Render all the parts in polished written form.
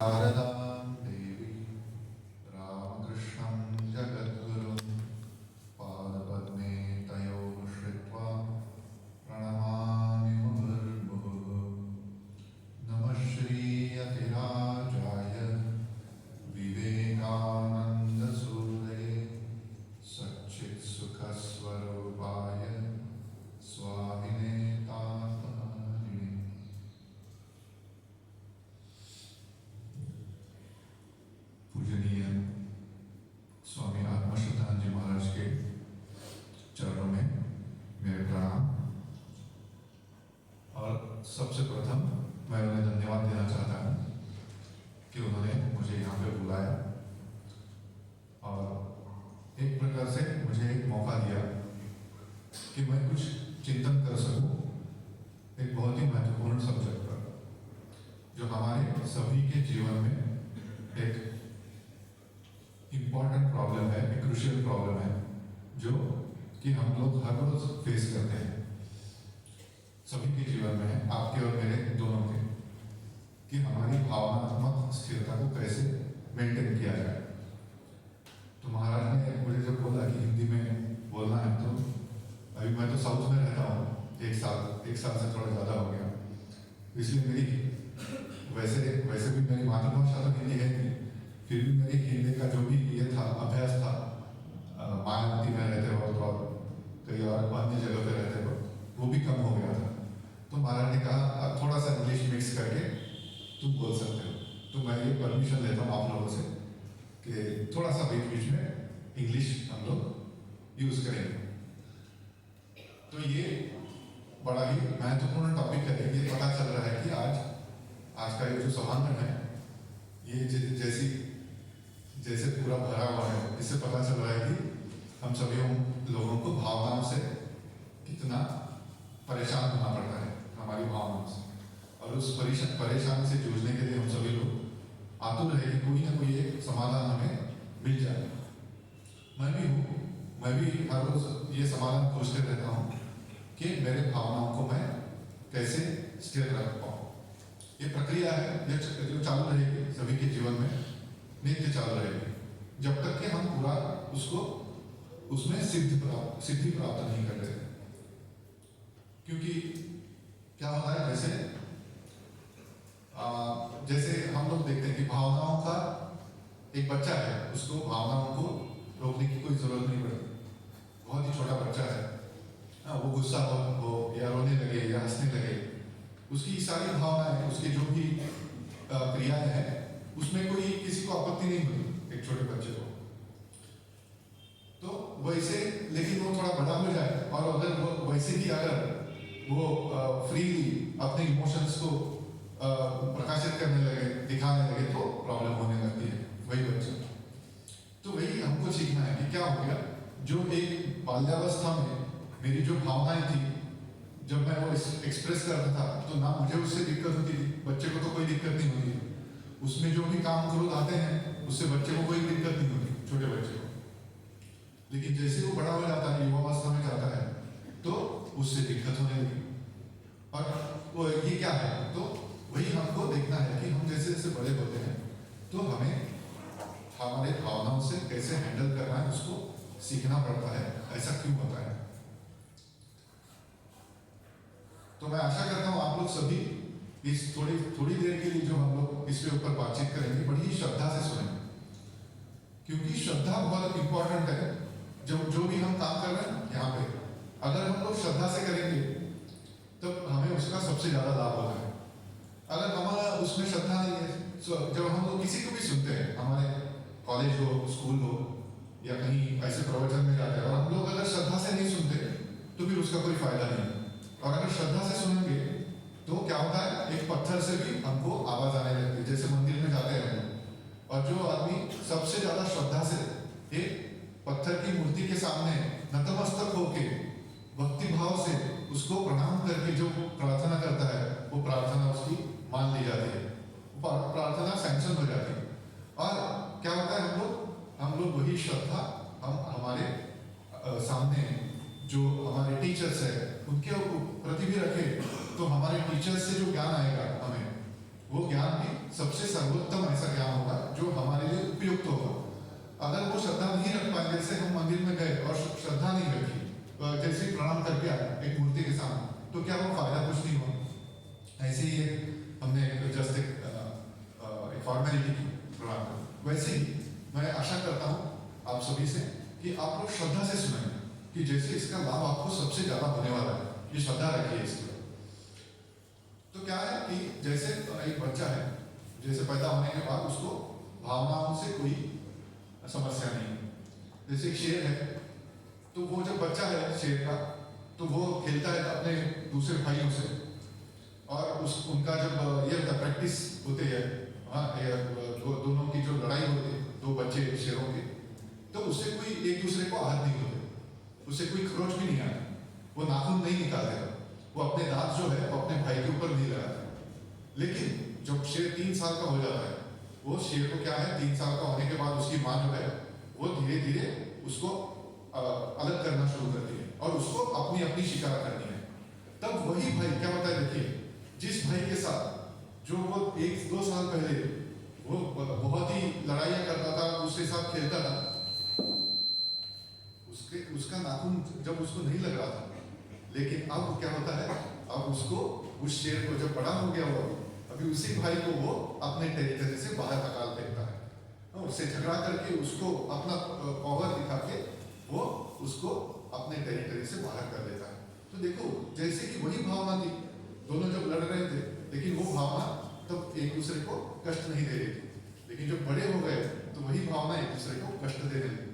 शारदां देवी रामकृष्णं जगद्गुरुं पादपद्मे तयोः श्रित्वा प्रणमामि मुहुर्मुहुः। नमः श्रीयतिराजाय विवेकानन्दसूरये सच्चित्सुखस्वरूपाय स्वामिने तापहारिणे। पूजनीय स्वामी आत्मश्रद्धानंद जी महाराज के चरणों में मेरे प्रणाम। और सबसे प्रथम मैं उन्हें धन्यवाद देना चाहता हूँ कि उन्होंने मुझे यहाँ पे बुलाया और एक प्रकार से मुझे एक मौका दिया कि मैं कुछ चिंतन कर सकूँ एक बहुत ही महत्वपूर्ण सब्जेक्ट पर, जो हमारे सभी के जीवन में एक इम्पॉर्टेंट प्रॉब्लम है, एक क्रूशियल प्रॉब्लम है, जो कि हम लोग हर रोज फेस करते हैं। सभी के जीवन में है, आपके और मेरे दोनों के, कि हमारी भावनात्मक स्थिरता को कैसे मेंटेन किया जाए। तो महाराज ने मुझे जब बोला कि हिंदी में बोलना है, तो अभी मैं तो साउथ में रहता हूँ, एक साल से थोड़ा ज़्यादा हो गया, इसलिए मेरी वैसे भी मेरी मातृभाषा तो हिंदी है नहीं, फिर भी मेरी हिंदी का जो भी ये था अभ्यास था, मायावती में रहते वक्त और कई और अन्य जगह पे रहते वक्त, वो भी कम हो गया था। तो महाराज ने कहा थोड़ा सा इंग्लिश मिक्स करके तुम बोल सकते हो। तो मैं ये परमिशन लेता हूँ आप लोगों से कि थोड़ा सा बीच बीच में इंग्लिश हम लोग यूज करेंगे। तो ये बड़ा ही महत्वपूर्ण टॉपिक है। ये पता चल रहा है कि आज का ये जो सभांगण है, ये जैसे पूरा भरा हुआ है, इससे पता चल रहा है कि हम सभी लोगों को भावनाओं से कितना परेशान होना पड़ता है, हमारी भावनाओं से। और उस परेशानी से जूझने के लिए हम सभी लोग आतुर है कि कोई ना कोई एक समाधान हमें मिल जाए। मैं भी हर रोज ये समाधान खोजते रहता हूँ कि मेरे भावनाओं को मैं कैसे स्थिर रख पाऊँ। ये प्रक्रिया है जो चालू रहेगी सभी के जीवन में, नित्य चालू रहेगी, जब तक कि हम पूरा उसमें सिद्धि प्राप्त नहीं कर लेते। क्योंकि क्या होता है, जैसे हम लोग देखते हैं कि भावनाओं का एक बच्चा है, उसको भावनाओं को रोकने की कोई जरूरत नहीं पड़ती। बहुत ही छोटा बच्चा है, वो गुस्सा हो या रोने लगे या हंसने लगे, उसकी सारी भावनाएं, उसकी जो भी क्रियाएं हैं, उसमें कोई किसी को आपत्ति नहीं होती एक छोटे बच्चे को। तो वैसे लेकिन वो थोड़ा बड़ा हो जाए और अगर वो वैसे ही अगर वो फ्रीली अपने इमोशंस को प्रकाशित करने लगे, दिखाने लगे, तो प्रॉब्लम होने लगती है वही बच्चा। तो वही हमको सीखना है कि क्या हो गया, जो एक बाल्यावस्था में मेरी जो भावनाएं थी, जब मैं वो एक्सप्रेस करता था, तो ना मुझे उससे दिक्कत होती थी, बच्चे को तो कोई दिक्कत नहीं होती। उसमें जो भी काम क्रोध आते हैं, उससे बच्चे को कोई दिक्कत नहीं होती, छोटे बच्चे को। लेकिन जैसे वो बड़ा हो जाता है, युवावस्था में जाता है, तो उससे दिक्कत होने लगी। और वो ये क्या है, तो वही हमको देखना है कि हम जैसे जैसे बड़े होते हैं, तो हमें हमारे भावनाओं से कैसे हैंडल करना है, उसको सीखना पड़ता है। ऐसा क्यों होता है? तो मैं आशा करता हूँ आप लोग सभी इस थोड़ी देर के लिए जो हम लोग इसके ऊपर बातचीत करेंगे, बड़ी ही श्रद्धा से सुनेंगे, क्योंकि श्रद्धा बहुत इंपॉर्टेंट है। जो भी हम काम कर रहे हैं यहाँ पे, अगर हम लोग श्रद्धा से करेंगे तो हमें उसका सबसे ज्यादा लाभ होता है। अगर हमारा उसमें श्रद्धा नहीं है, जब हम लोग किसी को भी सुनते हैं, हमारे कॉलेज हो, स्कूल हो या कहीं ऐसे प्रवचन में जाते हैं, और हम लोग अगर श्रद्धा से नहीं सुनते तो फिर उसका कोई फायदा नहीं है। और अगर श्रद्धा से सुनेंगे तो क्या होता है, एक पत्थर से भी हमको आवाज आने लगती है। जैसे मंदिर में जाते हैं, और जो आदमी सबसे ज्यादा श्रद्धा से एक पत्थर की मूर्ति के सामने नतमस्तक होके भक्ति भाव से उसको प्रणाम करके जो प्रार्थना करता है, वो प्रार्थना उसकी मान ली जाती है, प्रार्थना सैंक्शन हो जाती है। और क्या होता है, हम लोग वही श्रद्धा हम हमारे सामने जो हमारे टीचर्स है उनके प्रति भी रखें, तो हमारे टीचर्स से जो ज्ञान आएगा हमें, वो ज्ञान भी सबसे सर्वोत्तम अगर वो श्रद्धा नहीं रख पाए, जैसे हम मंदिर में गए और श्रद्धा नहीं रखी, जैसे ही प्रणाम करके आए एक मूर्ति के सामने, तो क्या वो फायदा कुछ नहीं हुआ। ऐसे ही हमने जस्ट एक फॉर्मेलिटी की प्रणाम कर, वैसे ही मैं आशा करता हूँ आप सभी से कि आप लोग श्रद्धा से सुनेंगे कि जैसे इसका लाभ आपको सबसे ज्यादा होने वाला है, ये श्रद्धा रखिए इसके। तो क्या है कि जैसे एक बच्चा है, जैसे पैदा होने के बाद उसको भावनाओं से कोई समस्या नहीं है। जैसे एक शेर है, तो वो जब बच्चा है शेर का, तो वो खेलता है अपने दूसरे भाइयों से, और उनका जब ये प्रैक्टिस होती है, दोनों की जो लड़ाई होती है, दो बच्चे शेरों के, तो उससे कोई एक दूसरे को आहत नहीं होते, उससे कोई खरोच भी नहीं आता, वो नाखून नहीं निकालते, वो अपने दांत जो है वो अपने भाई के ऊपर नहीं लगाते। लेकिन जब शेर 3 साल का हो जाता है, वो शेर को क्या है, 3 साल का होने के बाद उसकी माँ जो है वो धीरे धीरे उसको अलग करना शुरू करती है और उसको अपनी अपनी शिकार करनी है। तब वही भाई क्या होता है, देखिए, जिस भाई के साथ जो वो 1-2 साल पहले वो बहुत ही लड़ाइयाँ करता था, उसके साथ खेलता था, उसका नाखून जब उसको नहीं लग रहा था, लेकिन अब क्या होता है, अब उसको उस शेर को जब बड़ा हो गया वो, अभी उसी भाई को वो अपने टेरिटरी से बाहर हकाल फेंकता है, उससे झगड़ा करके उसको अपना पावर दिखा के वो उसको अपने टेरिटरी से बाहर कर देता है। तो देखो, जैसे कि वही भावना थी, दोनों जब लड़ रहे थे, लेकिन वो भावना तब एक दूसरे को कष्ट नहीं दे रही थी, लेकिन जब बड़े हो गए तो वही भावना एक दूसरे को कष्ट देने लगी।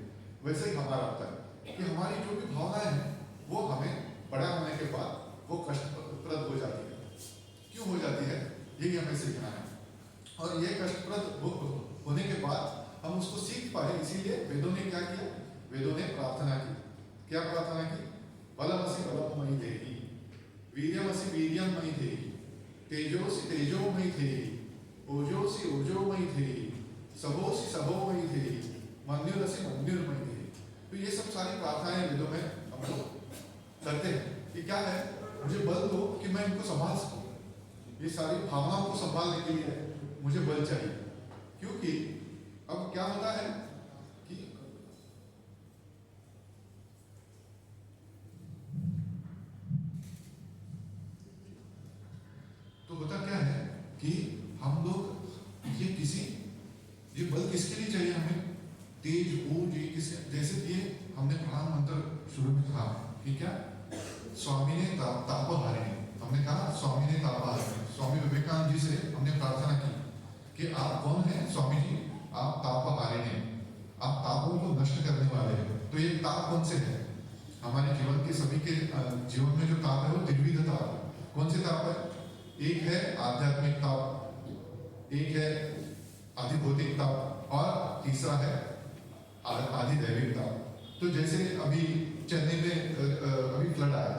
वैसे ही हमारा होता है कि हमारी जो भी भावनाएं हैं वो हमें बड़ा होने के बाद वो कष्टप्रद हो जाती है। क्यों हो जाती है, यही हमें सीखना है। और ये कष्टप्रद होने के बाद हम उसको सीख पाए, इसीलिए वेदों ने क्या किया, वेदों ने प्रार्थना की। क्या प्रार्थना की, बलमसि बलमयि देहि, वीर्यमसि वीर्यमयि देहि, तेजोसि तेजोमयि देहि, ओजोसि ओजोमयि देहि, सभोसि सभोमयि देहि, मन्युरसि मन्युर्मयि देहि। तो ये सब सारी प्रार्थनाएं वेदों में हम लोग करते हैं कि क्या है, मुझे बल दो कि मैं इनको संभाल सकूं। ये सारी भावनाओं को संभालने के लिए मुझे बल चाहिए, क्योंकि अब क्या होता है कि तो होता क्या है कि हम लोग ये बल किसके लिए चाहिए हमें, तेज ऊर्जा, ये किसके, जैसे कि हमने प्रणाम मंत्र शुरू में कहा कि क्या, स्वामी ने तापहारिणी, हमने कहा स्वामी ने तापहारिणी, स्वामी विवेकानंद जी से हमने प्रार्थना की कि आप कौन हैं स्वामी जी, आप तापहारिणी, आप तापों को नष्ट करने वाले हैं। तो ये ताप कौन से है, हमारे जीवन के सभी के जीवन में जो ताप है वो त्रिविध ताप। कौन से ताप है, एक है आध्यात्मिक ताप, एक है अधिभौतिक ताप, और तीसरा है अधिदैविक ताप। तो जैसे अभी चेन्नई में अभी फ्लड आया,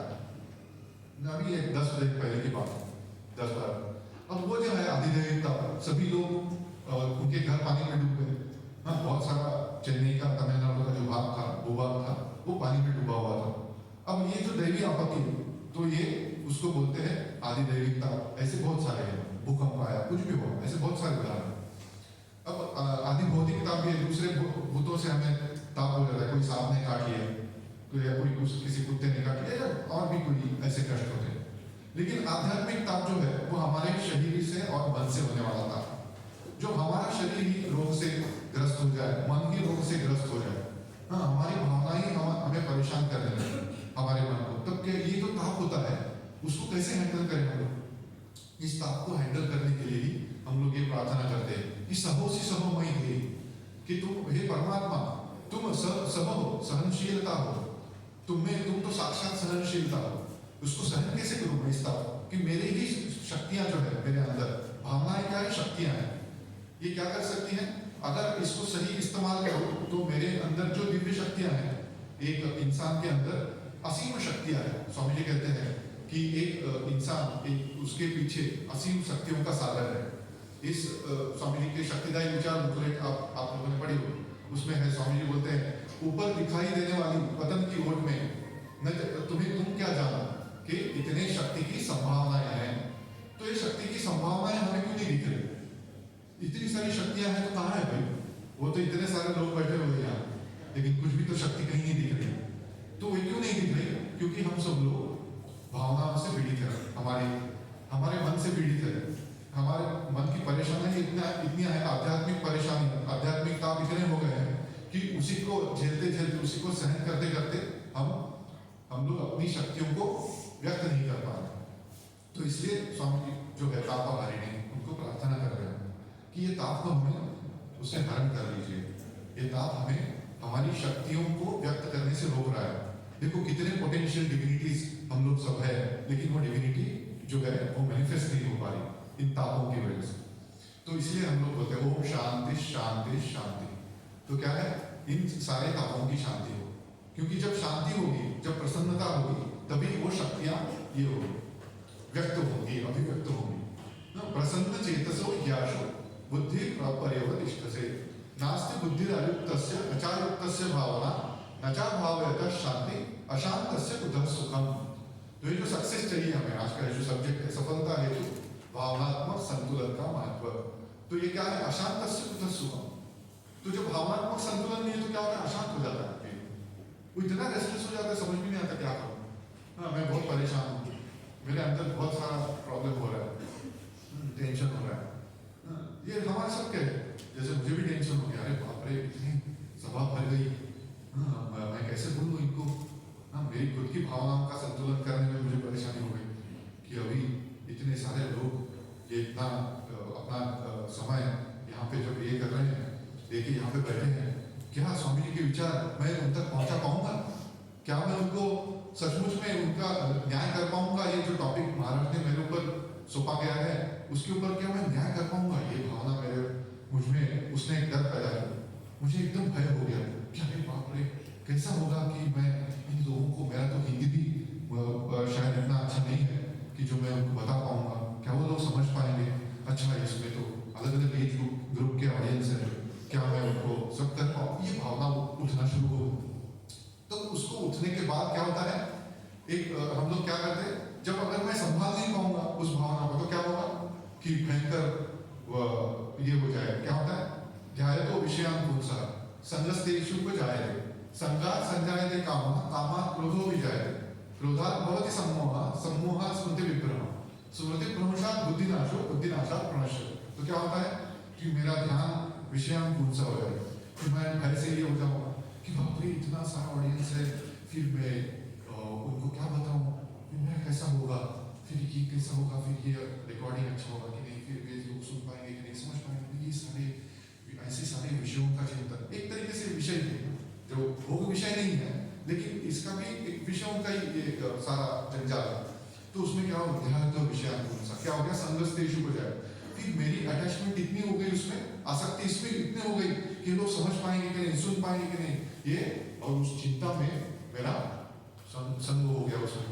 अभी एक 10 दिन पहले की बात, 10-12, अब वो जो है अधिदैविक ताप, सभी लोग उनके घर पानी में डूब गए। हाँ, बहुत सारा चेन्नई का, तमिलनाडु का जो भाग था, भूभाग था, वो पानी में डूबा हुआ था। अब ये जो दैवीय आपत्ति, तो ये उसको बोलते हैं अधिदैविक ताप। ऐसे बहुत सारे हैं, भूकंप आया, कुछ भी हो, ऐसे बहुत सारे उदाहरण। अब अधिभौतिक ताप भी दूसरे भूतों से हमें ताप हो जाता है, कोई सांप ने काट लिया, कोई किसी कुत्ते ने काट लिया, और भी कोई ऐसे कष्ट होते हैं। लेकिन आध्यात्मिक ताप जो है वो हमारे शरीर से और मन से होने वाला ताप, जो हमारा शरीर ही रोग से ग्रस्त हो जाए, मन ही रोग से ग्रस्त हो जाए, हाँ, हमारी भावनाएं हमें परेशान करने लगे हमारे मन को, तब क्या ये जो ताप होता है उसको कैसे हैंडल करें हम लोग। इस ताप को हैंडल करने के लिए ही हम लोग ये प्रार्थना करते हैं कि सहोसी सहोमयि देहि, कि तुम हे परमात्मा, तुम सब हो, सहनशीलता हो, तुम तो साक्षात सहनशीलता हो। उसको सहन कैसे करूं मैं इस ताप, कि मेरी ही शक्तियां जो है मेरे अंदर, भावनाएं क्या है, शक्तियां हैं, ये क्या कर सकती हैं, अगर इसको सही इस्तेमाल करो तो मेरे अंदर जो दिव्य शक्तियां हैं, एक इंसान के अंदर असीम शक्तियां हैं। स्वामी जी कहते हैं कि एक इंसान, उसके पीछे असीम शक्तियों का सागर है। इस स्वामी जी के शक्तिदायी विचार बुकलेट आप लोगों ने पढ़ी हो, उसमें है, स्वामी जी बोलते हैं, ऊपर दिखाई देने वाली पतन की ओट में तुम क्या जाना कि इतने शक्ति की संभावनाएं हैं। तो ये शक्ति की संभावनाएं हमें क्यों नहीं दिख रही, इतनी सारी शक्तियां हैं तो कहाँ है भाई, वो तो इतने सारे लोग बैठे हुए हैं यहाँ, लेकिन कुछ भी तो शक्ति कहीं नहीं दिख रही। तो वो क्यों नहीं दिख रही? क्योंकि हम सब लोग भावनाओं से पीड़ित है, हमारे मन से पीड़ित है। हमारे मन की परेशानी इतनी है, आध्यात्मिक परेशानी, आध्यात्मिक ताप इतने हो गए हैं कि उसी को झेलते झेलते, उसी को सहन करते करते हम लोग अपनी शक्तियों को व्यक्त नहीं कर पा रहे। तो इसलिए स्वामी जी जो है तापाहारिणी, उनको प्रार्थना कर रहे हैं कि ये ताप को हमें उससे हरण कर लीजिए। ये ताप हमें हमारी शक्तियों को व्यक्त करने से रोक रहा है। देखो कितने पोटेंशियल डिविनिटीज हम लोग सब है, लेकिन वो डिविनिटी जो है वो मैनिफेस्ट नहीं हो पा रही इन तापों की वजह से। तो इसलिए हम लोग बोलते हैं ओम शांति शांति शांति। तो क्या है, इन सारे तापों की शांति हो, क्योंकि जब शांति होगी, जब प्रसन्नता होगी, तभी वो शक्तियां ये होगी, व्यक्त होंगी, अभिव्यक्त होंगी। प्रसन्न चेतसो याशो बुद्धि पर्यवतिष्ठसे नास्ति बुद्धि अयुक्तस्य अचायुक्तस्य भावना नचा भावयतः शांति अशांतस्य कुतः सुखम। तो ये जो सक्सेस चाहिए हमें, आज का जो सब्जेक्ट है सफलता हेतु भावनात्मक संतुलन का महत्व, तो ये क्या है, अशांतस्य कुतः सुखम। तो जब भावनात्मक संतुलन नहीं है तो क्या होता है, अशांत हो जाता है, वो इतना रेस्टलेस हो जाता है, समझ में नहीं आता क्या करूं। हाँ, मैं बहुत परेशान हूँ, मेरे अंदर बहुत सारा प्रॉब्लम हो रहा है, टेंशन हो रहा है। ये हमारे सबके है, जैसे मुझे भी टेंशन हो गया, अरे बाप रे इतनी सभा भर गई, मैं कैसे बोलूँ इनको। मेरी खुद की भावनाओं का संतुलन करने में मुझे परेशानी हो गई कि अभी इतने सारे लोग ये इतना अपना समय यहाँ पे जब ये कर रहे हैं, देखिए यहाँ पे बैठे हैं, क्या स्वामी जी के विचार मैं उन तक पहुँचा पाऊंगा? क्या मैं उनको सचमुच में उनका न्याय कर पाऊंगा? ये जो टॉपिक महाराज ने मेरे ऊपर सौंपा गया है, उसके ऊपर क्या मैं न्याय कर पाऊंगा? ये भावना मेरे मुझमें उसने एक डर पैदा किया, मुझे एकदम भय हो गया कि अरे बाप रे कैसा होगा कि मैं इन लोगों को, मेरा तो हिंदी भी शायद इतना अच्छा नहीं है कि जो मैं उनको बता पाऊंगा, क्या वो लोग समझ पाएंगे? अच्छा इसमें तो अलग अलग एज ग्रुप के ऑडियंस है, क्या मैं उनको सब कर पाऊँ? ये भावना उठना शुरू हो। तो उसको उठने के बाद क्या होता है, एक हम लोग क्या करते हैं, जब अगर मैं संभाल नहीं पाऊंगा उस भावना को, तो क्या होगा कि भयंकर ये हो जाए। क्या होता है, ध्याय तो विषयांकुंसा संगस्तेषु को जाए संगात संजायते कामः कामात् क्रोधो विजायते क्रोधात् भवति सम्मोहः सम्मोहात् स्मृति विभ्रमः स्मृति भ्रंशात् बुद्धिनाशो बुद्धिनाशात् प्रणश्यति। तो क्या होता है कि मेरा ध्यान विषयांकुंसा हो जाएगा, कि मैं भय से ये हो जाऊंगा कि बाप रे इतना सारा ऑडियंस है, फिर मैं उनको क्या बताऊं, फिर मैं कैसा होगा, फिर ये कैसा होगा, फिर ये रिकॉर्डिंग अच्छा होगा कि नहीं, फिर वे लोग सुन पाएंगे कि नहीं, समझ पाएंगे। ये सारे ऐसे सारे विषयों का चिंतन एक तरीके से विषय है जो भोग विषय नहीं है, लेकिन इसका भी एक विषयों का ही एक सारा जंजाल है। तो उसमें क्या हो गया, तो विषयांकुंसा क्या हो गया, संगस्तेषु हो जाए। फिर मेरी अटैचमेंट इतनी हो गई उसमें, आसक्ति इसमें इतनी हो गई कि लोग समझ पाएंगे कि नहीं, सुन पाएंगे कि नहीं, ये और उस चिंता में मेरा संग हो गया उसमें।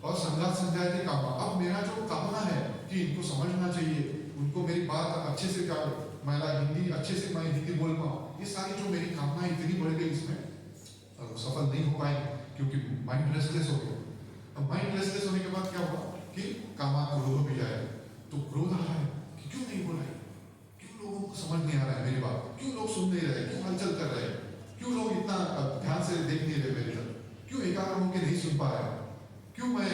और संघात संजायते कामः, अब मेरा जो कामना है कि इनको समझना चाहिए, उनको मेरी बात अच्छे से क्या, मैं हिंदी अच्छे से मैं हिंदी बोल पाऊँ, ये सारी जो मेरी कामना इतनी बढ़ गई इसमें, सफल नहीं हो पाएंगे क्योंकि माइंड रेस्टलेस हो गया। अब माइंड रेस्टलेस होने के बाद क्या हुआ कि कामा क्रोध भी जाए। तो क्रोध आ रहा है कि क्यों नहीं बोल रहे, क्यों लोगों को समझ नहीं आ रहा है मेरी बात, क्यों लोग सुन नहीं रहे, क्यों हलचल कर रहे हैं, क्यों लोग इतना ध्यान से देख नहीं रहे मेरी तरफ, क्यों एकाग्र होकर नहीं सुन पा रहे, क्यों मैं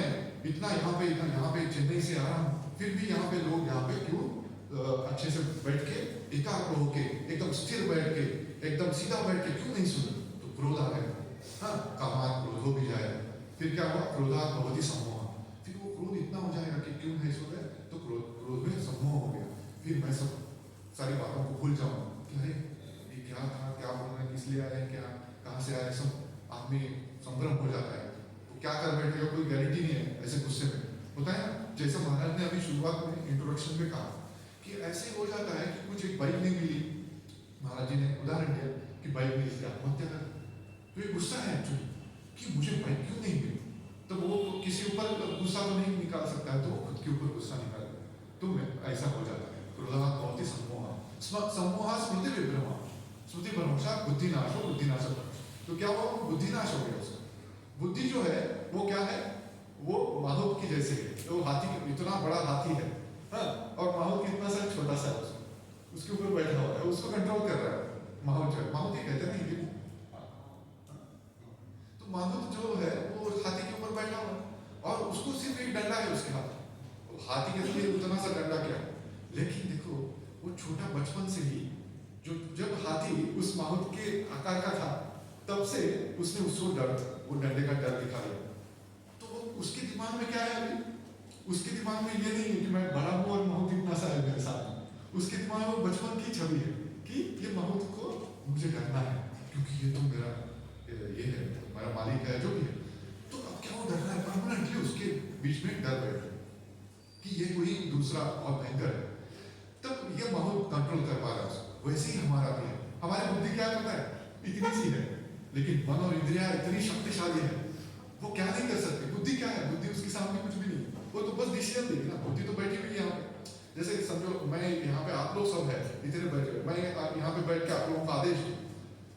इतना यहाँ पे चेन्नई से आ रहा हूँ, फिर भी यहाँ पे लोग यहाँ पे क्यों अच्छे से बैठ के एकाग्र होके एकदम स्थिर बैठ के एकदम सीधा बैठ के क्यों नहीं सुन। तो क्रोध आ गया, हाँ, कामात् क्रोधो भी जाए। फिर क्या हुआ, क्रोधात् भवति सम्मोहः, फिर वो क्रोध इतना हो जाएगा कि क्यों नहीं सुन रहे, तो क्रोध में सम्मोह हो गया। फिर मैं सब सारी बातों को भूल जाऊँ कि अरे ये क्या था, क्या बोलना, किस लिए आए, क्या कहाँ से आए, सब आदमी संभ्रम हो जाता है। तो क्या कर बैठेगा, कोई गारंटी नहीं है ऐसे गुस्से में, होता है ना। जैसे महाराज ने अभी शुरुआत में इंट्रोडक्शन में कहा कि ऐसे हो जाता है कि कुछ एक बाइक नहीं मिली, महाराज जी ने उदाहरण दिया कि बाइक मिल गया आत्महत्या कर, तो ये गुस्सा है कि मुझे बाइक क्यों नहीं मिली। तो वो किसी ऊपर गुस्सा तो नहीं निकाल सकता है, तो वो खुद के ऊपर गुस्सा निकाल, तो ऐसा हो जाता है। क्रोधात् भवति सम्मोहः सम्मोहात् स्मृति विभ्रमः स्मृति भ्रंशात् बुद्धिनाशो बुद्धिनाशः। तो क्या हुआ, बुद्धिनाश हो गया उसका। बुद्धि जो है वो क्या है, वो माहौल की जैसे है, तो हाथी इतना बड़ा हाथी है, हाँ, और माहौल कितना सा छोटा सा है, उसके ऊपर बैठा हुआ है, उसको कंट्रोल कर रहा है। फिर डंडा है उसके हाथ में, हाथी के लिए उतना सा डंडा क्या, लेकिन देखो वो छोटा बचपन से ही जो जब हाथी उस माहौल के आकार का था तब से उसने उसको डर, वो डंडे का डर दिखा दिया। तो वो उसके दिमाग में क्या है अभी, उसके दिमाग में ये नहीं है कि मैं बड़ा हूं और माहौल इतना सा है मेरे साथ, उसके दिमाग में बचपन की छवि है कि ये माहौल को मुझे डरना है क्योंकि ये तो मेरा ये है, मेरा मालिक है जो भी है। तो अब क्या वो डर रहा है, परमानेंटली उसके बीच में डर बैठ गया कि ये कोई दूसरा और भयंकर है, तब ये माहौल कंट्रोल कर पा रहा है उसको। वैसे ही हमारा भी है, हमारी बुद्धि क्या करता है, इतनी सी है, लेकिन मन और इंद्रियां इतनी शक्तिशाली है, वो क्या नहीं कर सकते। बुद्धि क्या है, बुद्धि उसके सामने कुछ भी नहीं, वो तो बस डिसीजन देगी ना। बुद्धि तो बैठी हुई है यहाँ पे, जैसे समझो मैं यहाँ पे, आप लोग सब है इतने बैठे हुए, मैं यहाँ पे बैठ के आप लोगों को आदेश दूं,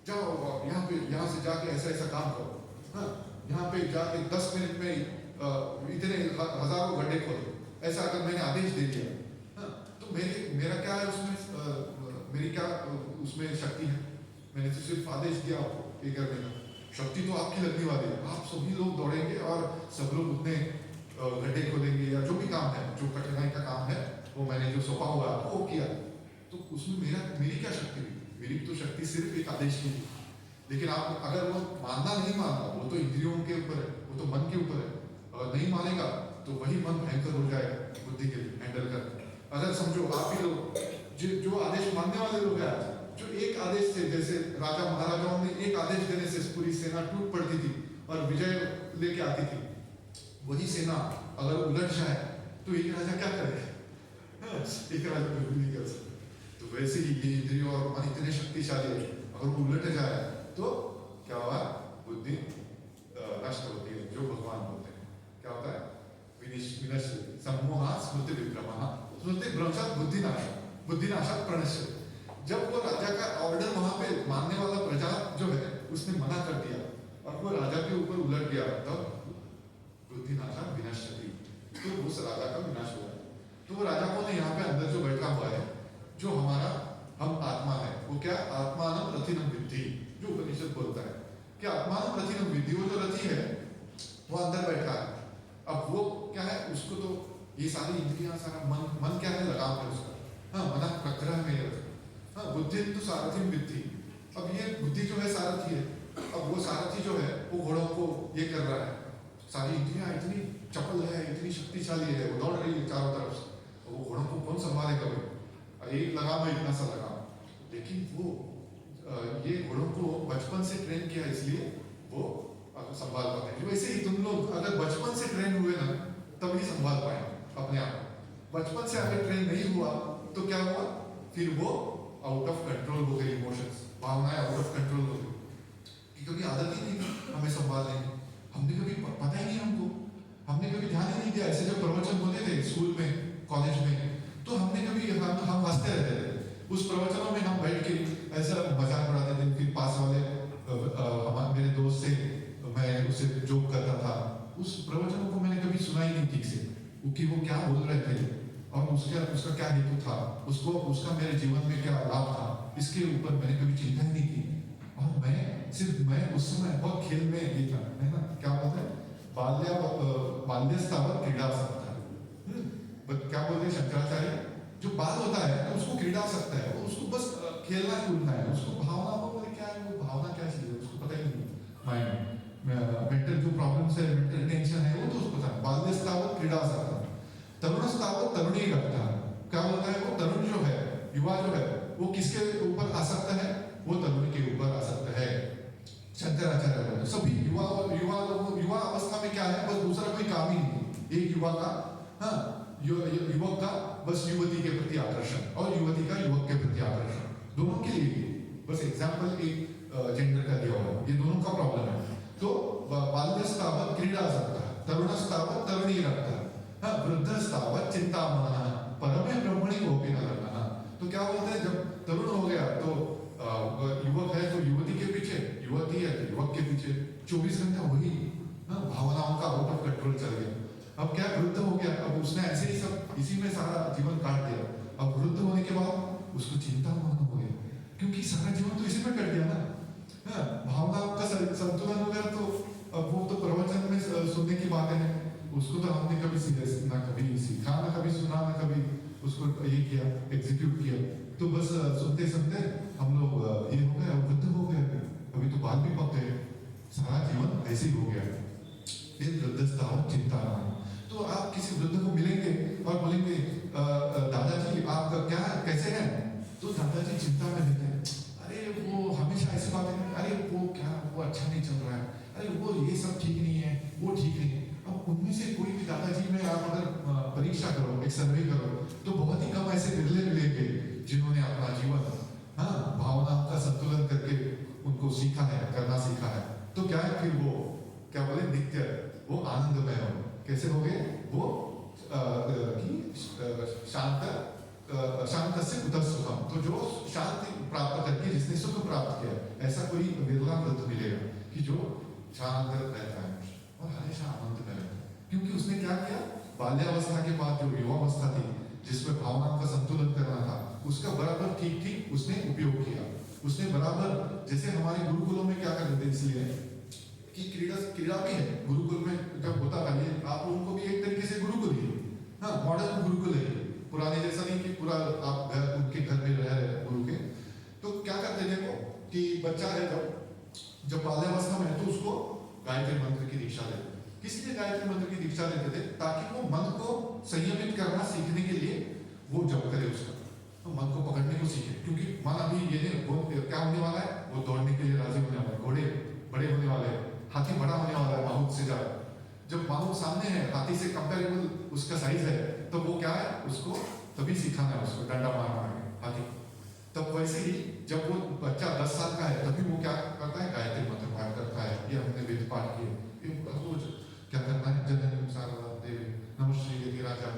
जाओ यहाँ पे, यहाँ से जाके ऐसा ऐसा काम करो, हाँ यहाँ पे जाके 10 मिनट में इतने हजारों गड्ढे खोलो, ऐसा अगर मैंने आदेश दे दिया, हाँ तो मेरा क्या है उसमें, मेरी क्या उसमें शक्ति है, मैंने तो सिर्फ आदेश दिया आपको ये करने का, शक्ति तो आपकी लगने वाली है, आप सभी लोग दौड़ेंगे और सब लोग उतने गड्ढे खोलेंगे या जो भी काम है, जो कठिनाई का काम है वो मैंने जो सौंपा हुआ है वो किया, तो उसमें मेरी क्या शक्ति हुई, मेरी तो शक्ति सिर्फ एक आदेश की थी। लेकिन आप अगर वो मानना नहीं मानना, वो तो इंद्रियों के ऊपर है, वो तो मन के ऊपर है, अगर नहीं मानेगा तो वही मन भयंकर हो जाएगा बुद्धि के लिए हैंडल कर। अगर समझो आप ही लोग जो आदेश मानने वाले लोग हैं आज, जो एक आदेश से, जैसे राजा महाराजाओं ने एक आदेश देने से पूरी सेना टूट पड़ती थी और विजय लेके आती थी, वही सेना अगर उलट जाए तो एक राजा क्या करे, एक राजा बिल्कुल नहीं कर सकते। तो वैसे ही ये इंद्रिय और मन इतने शक्तिशाली है, अगर वो उलट जाए तो क्या हुआ, बुद्धि नष्ट होती है, जो भगवान बोलते हैं क्या होता है, विनश्यति सम्मोहा स्मृति विभ्रमः स्मृति भ्रंशात् बुद्धिनाशः बुद्धिनाशात् प्रणश्यति। जब वो राजा का ऑर्डर वहां पे मानने वाला प्रजा जो है उसने मना कर दिया और वो राजा के ऊपर उलट गया, तब बुद्धिनाशात् विनश्यति, तो उस राजा का विनाश हुआ। तो वो राजा कौन है, यहाँ पे अंदर जो बैठा हुआ है, जो हमारा हम आत्मा है, वो क्या, आत्मानं रथिनं विद्धि, जो उपनिषद बोलता है कि आत्मानं रथिनं विद्धि, वो जो रथी है वो अंदर बैठा है। अब वो क्या है, उसको तो ये सारी इंद्रियां, सारा मन क्या है, लगाम है उसका, हाँ मना प्रग्रह में रथ, हाँ बुद्धि तो सारथी विद्धि। अब ये बुद्धि जो है सारथी है, अब वो सारथी जो है वो घोड़ों को ये कर रहा है, सारी इंद्रियां इतनी चपल है, इतनी शक्तिशाली है, वो दौड़ रही है चारों तरफ से, वो घोड़ों को कौन संभालेगा भाई, एक लगाम है इतना सा लगाम। लेकिन वो ये घोड़ों को बचपन से ट्रेन किया, इसलिए वो संभाल पाते हैं। वैसे ही तुम लोग अगर बचपन से ट्रेन हुए ना तभी संभाल पाए अपने आप। बचपन से अगर ट्रेन नहीं हुआ तो क्या हुआ, फिर वो आउट ऑफ कंट्रोल हो गई, इमोशंस, भावनाएं आउट ऑफ कंट्रोल हो गई, क्योंकि आदत ही नहीं थी हमें संभालने की, हमने कभी पता ही नहीं हमको, हमने कभी ध्यान ही नहीं दिया। ऐसे जब प्रवचन होते थे स्कूल में, कॉलेज में, तो हमने कभी हम हंसते रहते थे उस प्रवचनों में, हम बैठ के ऐसा मजाक उड़ाते थे। फिर पास वाले मेरे दोस्त से मैं उससे जोक करता था, उस प्रवचनों को मैंने कभी सुना ही नहीं ठीक से कि वो क्या बोल रहे थे और उसका क्या हेतु था, उसका मेरे जीवन में क्या लाभ था, इसके ऊपर मैंने कभी चिंता ही नहीं की। और मैं उस समय बहुत खेल में ये था, है ना, क्या बोलते हैं, बाल्यस्तावत् क्रीडासक्तः, क्या बोलते हैं शंकराचार्य, जो बाल होता है तो उसको क्रीड़ा सकता है, उसको बस खेलना कूदना है, उसको भावना में क्या है, वो भावना क्या चीज है उसको पता ही नहीं, माइंड मेंटल जो प्रॉब्लम्स है, मेंटल टेंशन है, वो तो उसको पता है। बाल्यस्तावत् क्रीडासक्तः तरुणस्तावत् तरुणीरक्तः, क्या बोलता है, वो तरुण जो है, युवा जो है, वो किसके ऊपर आसक्त है, वो तरुणी के ऊपर आसक्त है। शंकराचार्य बोलते सभी युवा अवस्था में क्या है, बस दूसरा कोई काम ही नहीं, एक युवा का, हाँ युवक का बस युवती के प्रति आकर्षण और युवती का युवक के प्रति आकर्षण, दोनों के लिए बस एग्जाम्पल एक जेंडर का दिया हुआ है, ये दोनों का प्रॉब्लम है। तो बाल्यस्तावत् क्रीडासक्तः तरुणस्तावत् तरुणीरक्तः, हाँ वृद्धस्तावत् चिंतामनः परमे ब्रह्मणि गोपी न रमणः। तो क्या बोलते हैं, जब तरुण हो गया तो युवक है तो युवती के पीछे, युवती है तो युवक के पीछे, 24 घंटा वही, हाँ भावनाओं का आउट ऑफ कंट्रोल चल गया। अब क्या, वृद्ध हो गया, अब उसने ऐसे ही सब इसी में सारा जीवन काट दिया। अब वृद्ध होने के बाद उसको चिंता मन हो गया, क्योंकि सारा जीवन तो इसी में कट गया ना, भावना का संतुलन हो गया। तो अब वो तो प्रवचन में सुनने की बातें हैं, उसको तो हमने कभी सीरियस ना कभी सीखा ना कभी सुना ना कभी उसको ये किया एग्जीक्यूट किया। तो बस सुनते सुनते हम लोग ये हो गए, वृद्ध हो गए, अभी तो बाल भी पक गए, सारा जीवन ऐसे ही हो गया। फिर वृद्धस्था चिंता। तो आप किसी वृद्ध को मिलेंगे और बोलेंगे दादाजी आप क्या कैसे हैं, तो दादाजी चिंता में रहते हैं, अरे वो हमेशा ऐसी बातें, अरे वो क्या वो अच्छा नहीं चल रहा है, अरे वो ये सब ठीक नहीं है, वो ठीक नहीं है। अब उनमें से कोई भी दादाजी में आप अगर परीक्षा करो, एक सर्वे करो, तो बहुत ही कम ऐसे बिरले मिलेंगे जिन्होंने अपना जीवन भावनाओं का संतुलन करके उनको सीखा है, करना सीखा है। तो क्या है फिर वो क्या बोले नित्य वो आनंदमय हो, कैसे हो गए वो शांत शांत से उदर सुखम। तो जो शांति प्राप्त करके जिसने सुख प्राप्त किया, ऐसा कोई विरला वृद्ध मिलेगा कि जो शांत रहता है और हमेशा आनंद में रहता है। क्योंकि उसने क्या किया, बाल्यावस्था के बाद जो युवावस्था थी जिसमें भावनाओं का संतुलन करना था, उसका बराबर ठीक ठीक उसने उपयोग किया। उसने बराबर, जैसे हमारे गुरुकुलों में क्या करते थे, इसलिए कि क्रीड़ा भी है गुरुकुल में जब होता था, ये आप लोगों को भी एक तरीके से गुरुकुल ही, हाँ मॉडर्न गुरुकुल है, पुराने जैसा नहीं कि पूरा आप घर उनके घर में रह रहे गुरु के। तो क्या करते थे वो कि बच्चा है जब बाल्यावस्था में है तो उसको गायत्री मंत्र की दीक्षा लेते। किस लिए गायत्री मंत्र की दीक्षा लेते थे, ताकि वो मन को संयमित करना सीखने के लिए वो जप करे उसका, तो मन को पकड़ने को सीखे। क्योंकि मन अभी ये नहीं, वो क्या होने वाला है, वो दौड़ने के लिए राजी होने वाला है, घोड़े बड़े होने वाले हैं, हाथी बड़ा होने वाला है माहौल से ज्यादा। जब माहौल सामने है, हाथी से कंपेरेबल उसका साइज है, तो वो क्या है, उसको तभी सिखाना है, उसको डंडा मारना है हाथी। तब वैसे ही जब वो बच्चा 10 साल का है, तभी वो क्या करता है, गायत्री मंत्र पाठ करता है। ये हमने वेद पाठ किए, रोज क्या करना है, जननी सारा देवी नमः श्री राजा,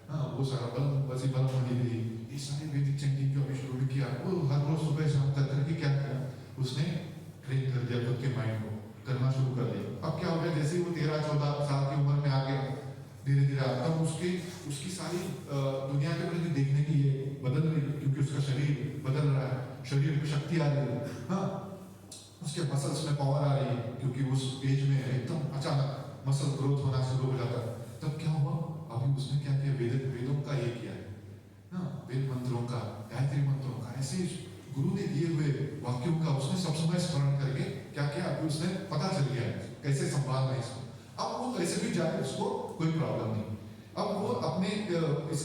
हाँ वो सारा बल वसी बल मंडी, ये सारे वैदिक चैंटिंग जो अभी शुरू किया, वो हर रोज सुबह शाम करके क्या किया, उसने ट्रेन कर दिया खुद के माइंड को, करना शुरू कर दिया। अब क्या हो गया, जैसे ही वो 13-14 साल की उम्र में आ गया, धीरे धीरे तब उसकी सारी दुनिया के प्रति देखने की ये बदल रही है, क्योंकि उसका शरीर बदल रहा है, शरीर में शक्ति आ रही है, हाँ उसके मसल्स में पावर आ रही है, क्योंकि उस एज में एकदम अचानक मसल ग्रोथ होना शुरू हो जाता है। तब क्या हुआ, अभी उसने क्या किया, वेदों का ये किया है, हाँ वेद मंत्रों का, गायत्री मंत्रों का, ऐसे गुरु ने दिए हुए वाक्यों का उसने सब समय स्मरण करके क्या किया, अभी उसने पता चल गया कैसे संभालना है इसको। अब वो कैसे भी जाए उसको कोई प्रॉब्लम नहीं, अब वो अपने इस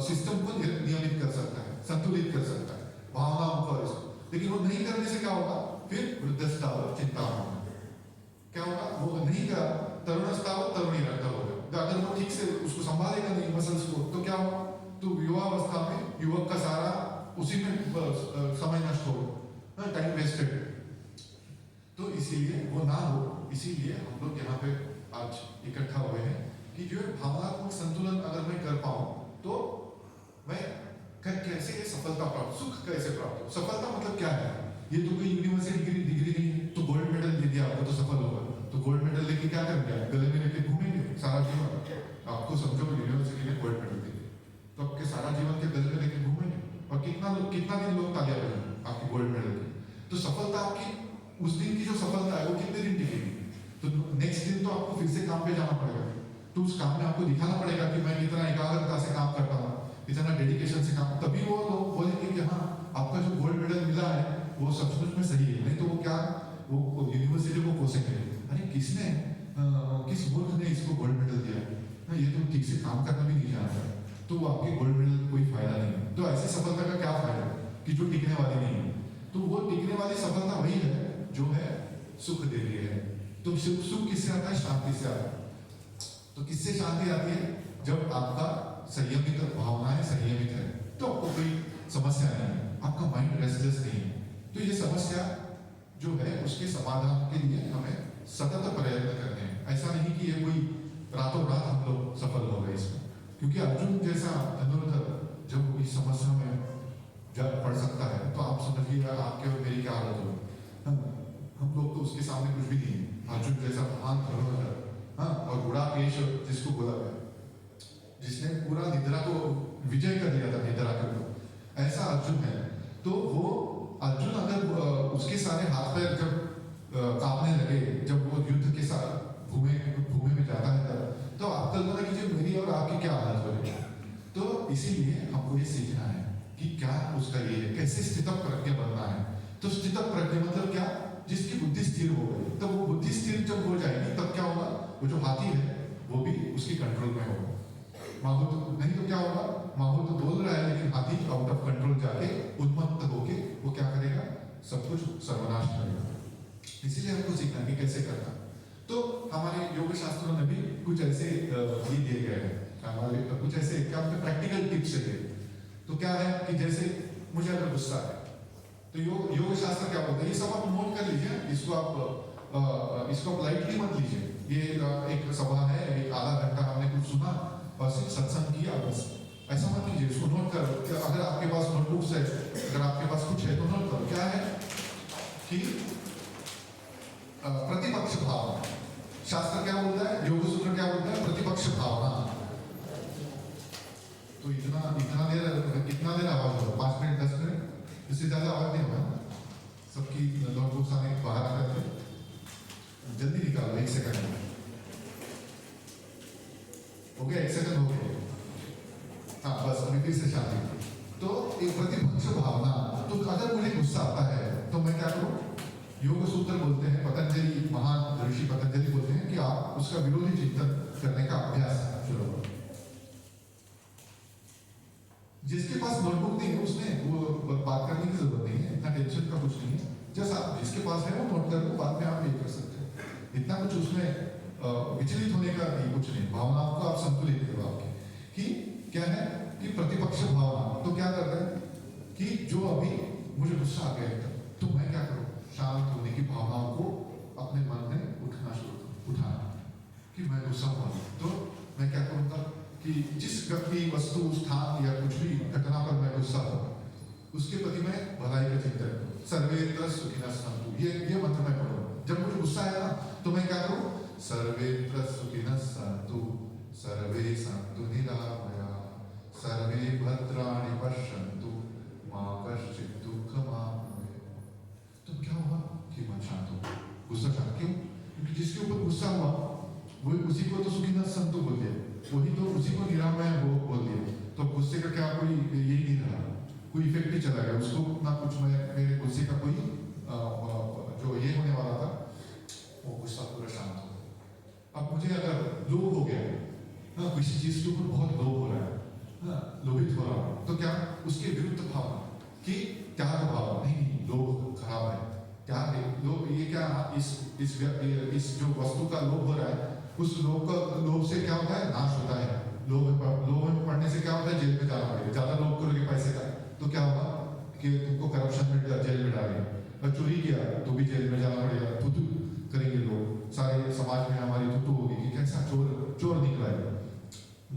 सिस्टम को नियमित कर सकता है, संतुलित कर सकता है भावनाओं को इसको। लेकिन वो नहीं करने से क्या होगा, फिर वृद्धस्था और चिंता होगा, क्या होगा, वो नहीं करा, तरुणस्था और तरुणी रहता होगा। अगर वो ठीक से उसको संभालेगा नहीं मसल्स को, तो क्या होगा, तो युवावस्था में युवक का सारा उसी में समय नष्ट होगा, टाइम वेस्टेड। तो इसीलिए वो ना हो, इसीलिए हम लोग यहाँ पे आज इकट्ठा हुए हैं कि जो भावनात्मक संतुलन अगर मैं कर पाऊं तो मैं कैसे सफलता प्राप्त, सुख कैसे प्राप्त हो। सफलता मतलब क्या है, ये तो कोई यूनिवर्सिटी डिग्री नहीं है, तो गोल्ड मेडल दे दिया आपको तो सफल होगा, तो गोल्ड मेडल लेके क्या करेंगे, गले में लेके घूमेंगे सारा जीवन। आपको समझो यूनिवर्सिटी ने गोल्ड मेडल दे दिया, तो आपके सारा जीवन के गले में लेके घूमेंगे, और कितना दिन लोग तालियां बजाएंगे आपकी गोल्ड मेडल की। तो सफलता आपकी उस दिन की जो सफलता है वो कितने दिन टिकेगी, तो नेक्स्ट दिन तो आपको फिर से काम पे जाना पड़ेगा, तो उस काम में आपको दिखाना पड़ेगा कि मैं कितना एकाग्रता से काम करता हूँ, इतना डेडिकेशन से काम, तभी वो लोग बोलेंगे कि हाँ आपका जो गोल्ड मेडल मिला है वो सचमुच में सही है। नहीं तो वो क्या, वो यूनिवर्सिटी को कोसेंगे, अरे किस मूर्ख ने इसको गोल्ड मेडल दिया, ये तो ठीक से काम करना भी नहीं जानता, तो वो आपके गोल्ड मेडल कोई फायदा नहीं है। तो ऐसी सफलता का क्या फायदा कि जो टिकने वाली नहीं है। तो वो टिकने वाली सफलता वही है जो है सुख दे रही है। तो सुख किससे आता है, शांति से आता है। तो किससे शांति आती है, जब आपका संयमित भावनाएं संयमित है, तो आपको कोई समस्या नहीं है, आपका माइंड रेस्टलेस नहीं है। तो ये समस्या जो है उसके समाधान के लिए हमें सतत प्रयत्न करने हैं। ऐसा नहीं कि ये कोई रातों रात हम लोग सफल हो गए इसमें, क्योंकि अर्जुन जैसा धनुर्धर जब इस समस्या में जब पड़ सकता है, तो आप समझिएगा आपके और मेरी क्या हालत होगी। हम लोग तो उसके सामने कुछ भी नहीं है। अर्जुन जैसा महान धनुर्धर, हाँ, और गुड़ाकेश जिसको बोला गया, जिसने पूरा निद्रा को विजय कर दिया था, निद्रा के ऊपर, ऐसा अर्जुन है। तो वो अर्जुन अगर उसके सारे हाथ पैर जब कांपने लगे, जब वो युद्ध के साथ भूमि में जाता है, इसीलिए हमको ये सीखना है कि क्या उसका ये है, कैसे स्थित प्रज्ञ बनना है। तो स्थित प्रज्ञ मतलब क्या, जिसकी बुद्धि स्थिर हो गई, तब वो बुद्धि स्थिर जब हो जाएगी तब क्या होगा, वो जो हाथी है वो भी उसकी कंट्रोल में होगा। माहौल तो नहीं तो क्या होगा, माहौल तो बोल रहा है लेकिन हाथी आउट ऑफ कंट्रोल जाके उन्मत्त होके वो क्या करेगा, सब कुछ सर्वनाश करेगा। इसीलिए हमको सीखना कि कैसे करना। तो हमारे योग शास्त्रों में भी कुछ ऐसे ये दिए गए हैं, हमारे कुछ ऐसे क्या प्रैक्टिकल टिप्स है। तो क्या है कि जैसे मुझे अगर गुस्सा है तो योग शास्त्र क्या बोलते हैं, ये सब आप नोट कर लीजिए, इसको आप लाइटली मत लीजिए। ये एक सभा है, एक आधा घंटा हमने कुछ सुना और सिर्फ सत्संग किया, बस ऐसा मत लीजिए। इसको नोट करो, अगर आपके पास नोटबुक्स है, अगर आपके पास कुछ है तो नोट करो। क्या है कि प्रतिपक्ष भावना, शास्त्र क्या बोलता है, योग सूत्र क्या बोलता है, प्रतिपक्ष भावना। तो इतना देर कितना देर आवाज होगा, 5 मिनट 10 मिनट, इससे ज्यादा आवाज नहीं होगा। सबकी नोटबुक्स आने बाहर आ जाते, जल्दी निकालो, 1 सेकंड हो गया, 1 सेकंड हो गया। हाँ बस अभी फिर से शांति। तो एक प्रतिपक्ष भावना, तो अगर मुझे गुस्सा आता है तो मैं क्या करूं, योग सूत्र बोलते हैं, पतंजलि महान ऋषि पतंजलि बोलते हैं कि आप उसका विरोधी चिंतन करने का अभ्यास शुरू करो। जिसके पास नोटबुक नहीं है उसने वो बात करने की जरूरत नहीं है, इतना टेंशन का कुछ नहीं है। जैसा आप जिसके पास है वो नोट कर लो, बाद में आप ये कर सकते हैं। इतना कुछ उसमें विचलित होने का कुछ नहीं, भावनाओं को आप संतुलित करो आपके। कि क्या है कि प्रतिपक्ष भावना, तो क्या करते हैं कि जो अभी मुझे गुस्सा आ गया तो मैं क्या करूं, शांत होने की भावनाओं को अपने मन में उठाना कि मैं गुस्सा हुआ तो मैं क्या करूंगा कि जिस व्यक्ति, वस्तु, स्थान या कुछ भी घटना पर मैं गुस्सा हूं उसके प्रति मैं भलाई का चिंतन करूं। सर्वेत्र सुखिनः सन्तु, ये मंत्र मैं पढ़ूं। जब मुझे गुस्सा आया ना तो मैं क्या करूं, सर्वेत्र सुखिनः सन्तु, सर्वे सन्तु निरामयाः, सर्वे भद्राणि पश्यन्तु, मा कश्चित् दुःखमाप्नुयात्। तो क्या हुआ कि मन शांत हो, गुस्सा शांत। क्यों? क्योंकि जिसके ऊपर गुस्सा हुआ वही, उसी को तो सुखिनः सन्तु बोल दिया, वही तो उसी को निरामय बोल दिया। तो गुस्से का क्या कोई यही नहीं रहा, कोई इफेक्ट ही चला गया उसको ना कुछ। मेरे गुस्से का कोई जो ये होने वाला था वो गुस्सा पूरा शांत हो गया। अब मुझे अगर लोभ हो गया ना, किसी चीज के ऊपर बहुत लोभ हो रहा है ना, लोभित हो रहा है, तो क्या उसके विरुद्ध भावना कि त्याग भाव, नहीं लोभ खराब है, त्याग है लोभ। ये क्या, इस जो वस्तु का लोभ हो रहा है उस लोभ से क्या होता है, नाश होता है। लोभ में पड़ने से क्या होता है, जेल में जाना पड़ेगा। ज्यादा लोभ करोगे पैसे का तो क्या होगा कि तुमको करप्शन में जेल में डालेंगे। और चोरी किया तो भी जेल में जाना पड़ेगा, थुतू करेंगे लोग, सारे समाज में हमारी थुतू होगी कि कैसा चोर निकला है।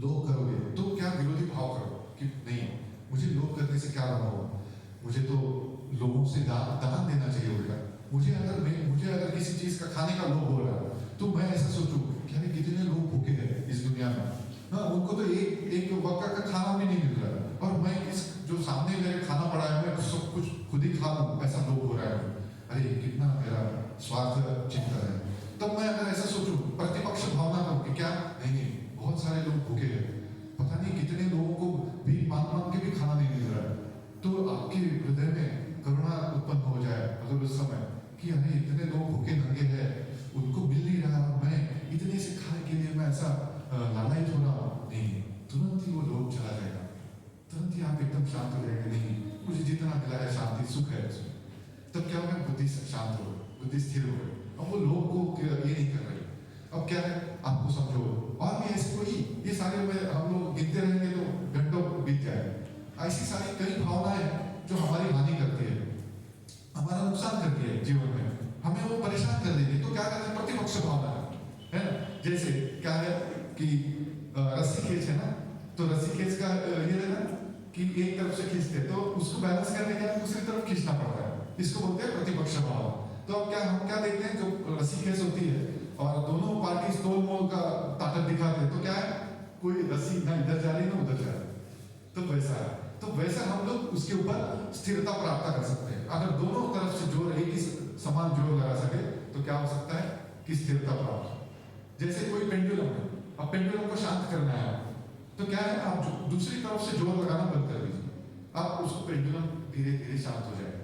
लोभ करोगे तो क्या विरोधी भाव करो कि नहीं, मुझे लोभ करने से क्या लाभ होगा, मुझे तो लोगों से दान देना चाहिए उल्टा। मुझे अगर किसी चीज का खाने का लोभ हो रहा है तो मैं ऐसा सोचूं कि अरे कितने लोग भूखे हैं इस दुनिया में, हाँ उनको तो एक वक्त का खाना भी नहीं मिल रहा है, और मैं इस जो सामने मेरे खाना पड़ा है मैं सब कुछ खुद ही खा लूं, ऐसा लोभ हो रहा है। अरे कितना मेरा स्वार्थ चिंता है। तब मैं अगर ऐसा सोचूं, प्रतिपक्ष भावना करूं कि क्या नहीं, बहुत सारे लोग भूखे हैं, पता नहीं कितने लोगों को भी मांग के भी खाना नहीं मिल रहा है, तो आपके हृदय में करुणा उत्पन्न हो जाए अगर उस समय कि अरे इतने लोग भूखे नंगे हैं, उनको मिल नहीं रहा, मैं इतने से खाने के लिए मैं ऐसा लालायित हो रहा हूँ। नहीं, तुरंत ही वो लोभ चला जाएगा, तुरंत ही आप एकदम शांत हो जाएंगे। नहीं, मुझे जितना मिला है शांति सुख है उसमें। तब क्या होगा, बुद्धि शांत हो, बुद्धि स्थिर हो गई। अब वो लोभ को ये नहीं कर रही। अब क्या है, आपको समझो और भी ऐसे कोई, ये सारे हम लोग गिनते रहेंगे तो घंटों बीत जाए। ऐसी सारी कई भावनाएं जो हमारी हानि करती है, हमारा नुकसान करती है जीवन में, हमें वो परेशान कर देती है। तो क्या करते हैं, प्रतिपक्ष भावना है ना। जैसे क्या है कि रस्सी खींच है ना, तो रस्सी खींच का ये है ना कि एक तरफ से खींचते तो उसको बैलेंस करने के लिए दूसरी तरफ खींचना पड़ता है, इसको बोलते हैं प्रतिपक्ष भाव। तो अब क्या हम क्या देखते हैं, जो रस्सी खींच होती है और दोनों पार्टी तोल मोल का ताकत दिखाते हैं, तो क्या है, कोई रस्सी ना इधर जा रही ना उधर जा रही, तो वैसा है। तो वैसा हम लोग उसके ऊपर स्थिरता प्राप्त कर सकते हैं। अगर दोनों तरफ से जोर एक ही समान जोर लगा सके तो क्या हो सकता है कि स्थिरता प्राप्त हो। जैसे कोई पेंडुलम है, अब पेंडुलम को शांत करना है तो क्या है, आप दूसरी तरफ से जोर लगाना बंद कर दीजिए, आप उसको पेंडुलम धीरे धीरे शांत हो जाएगा।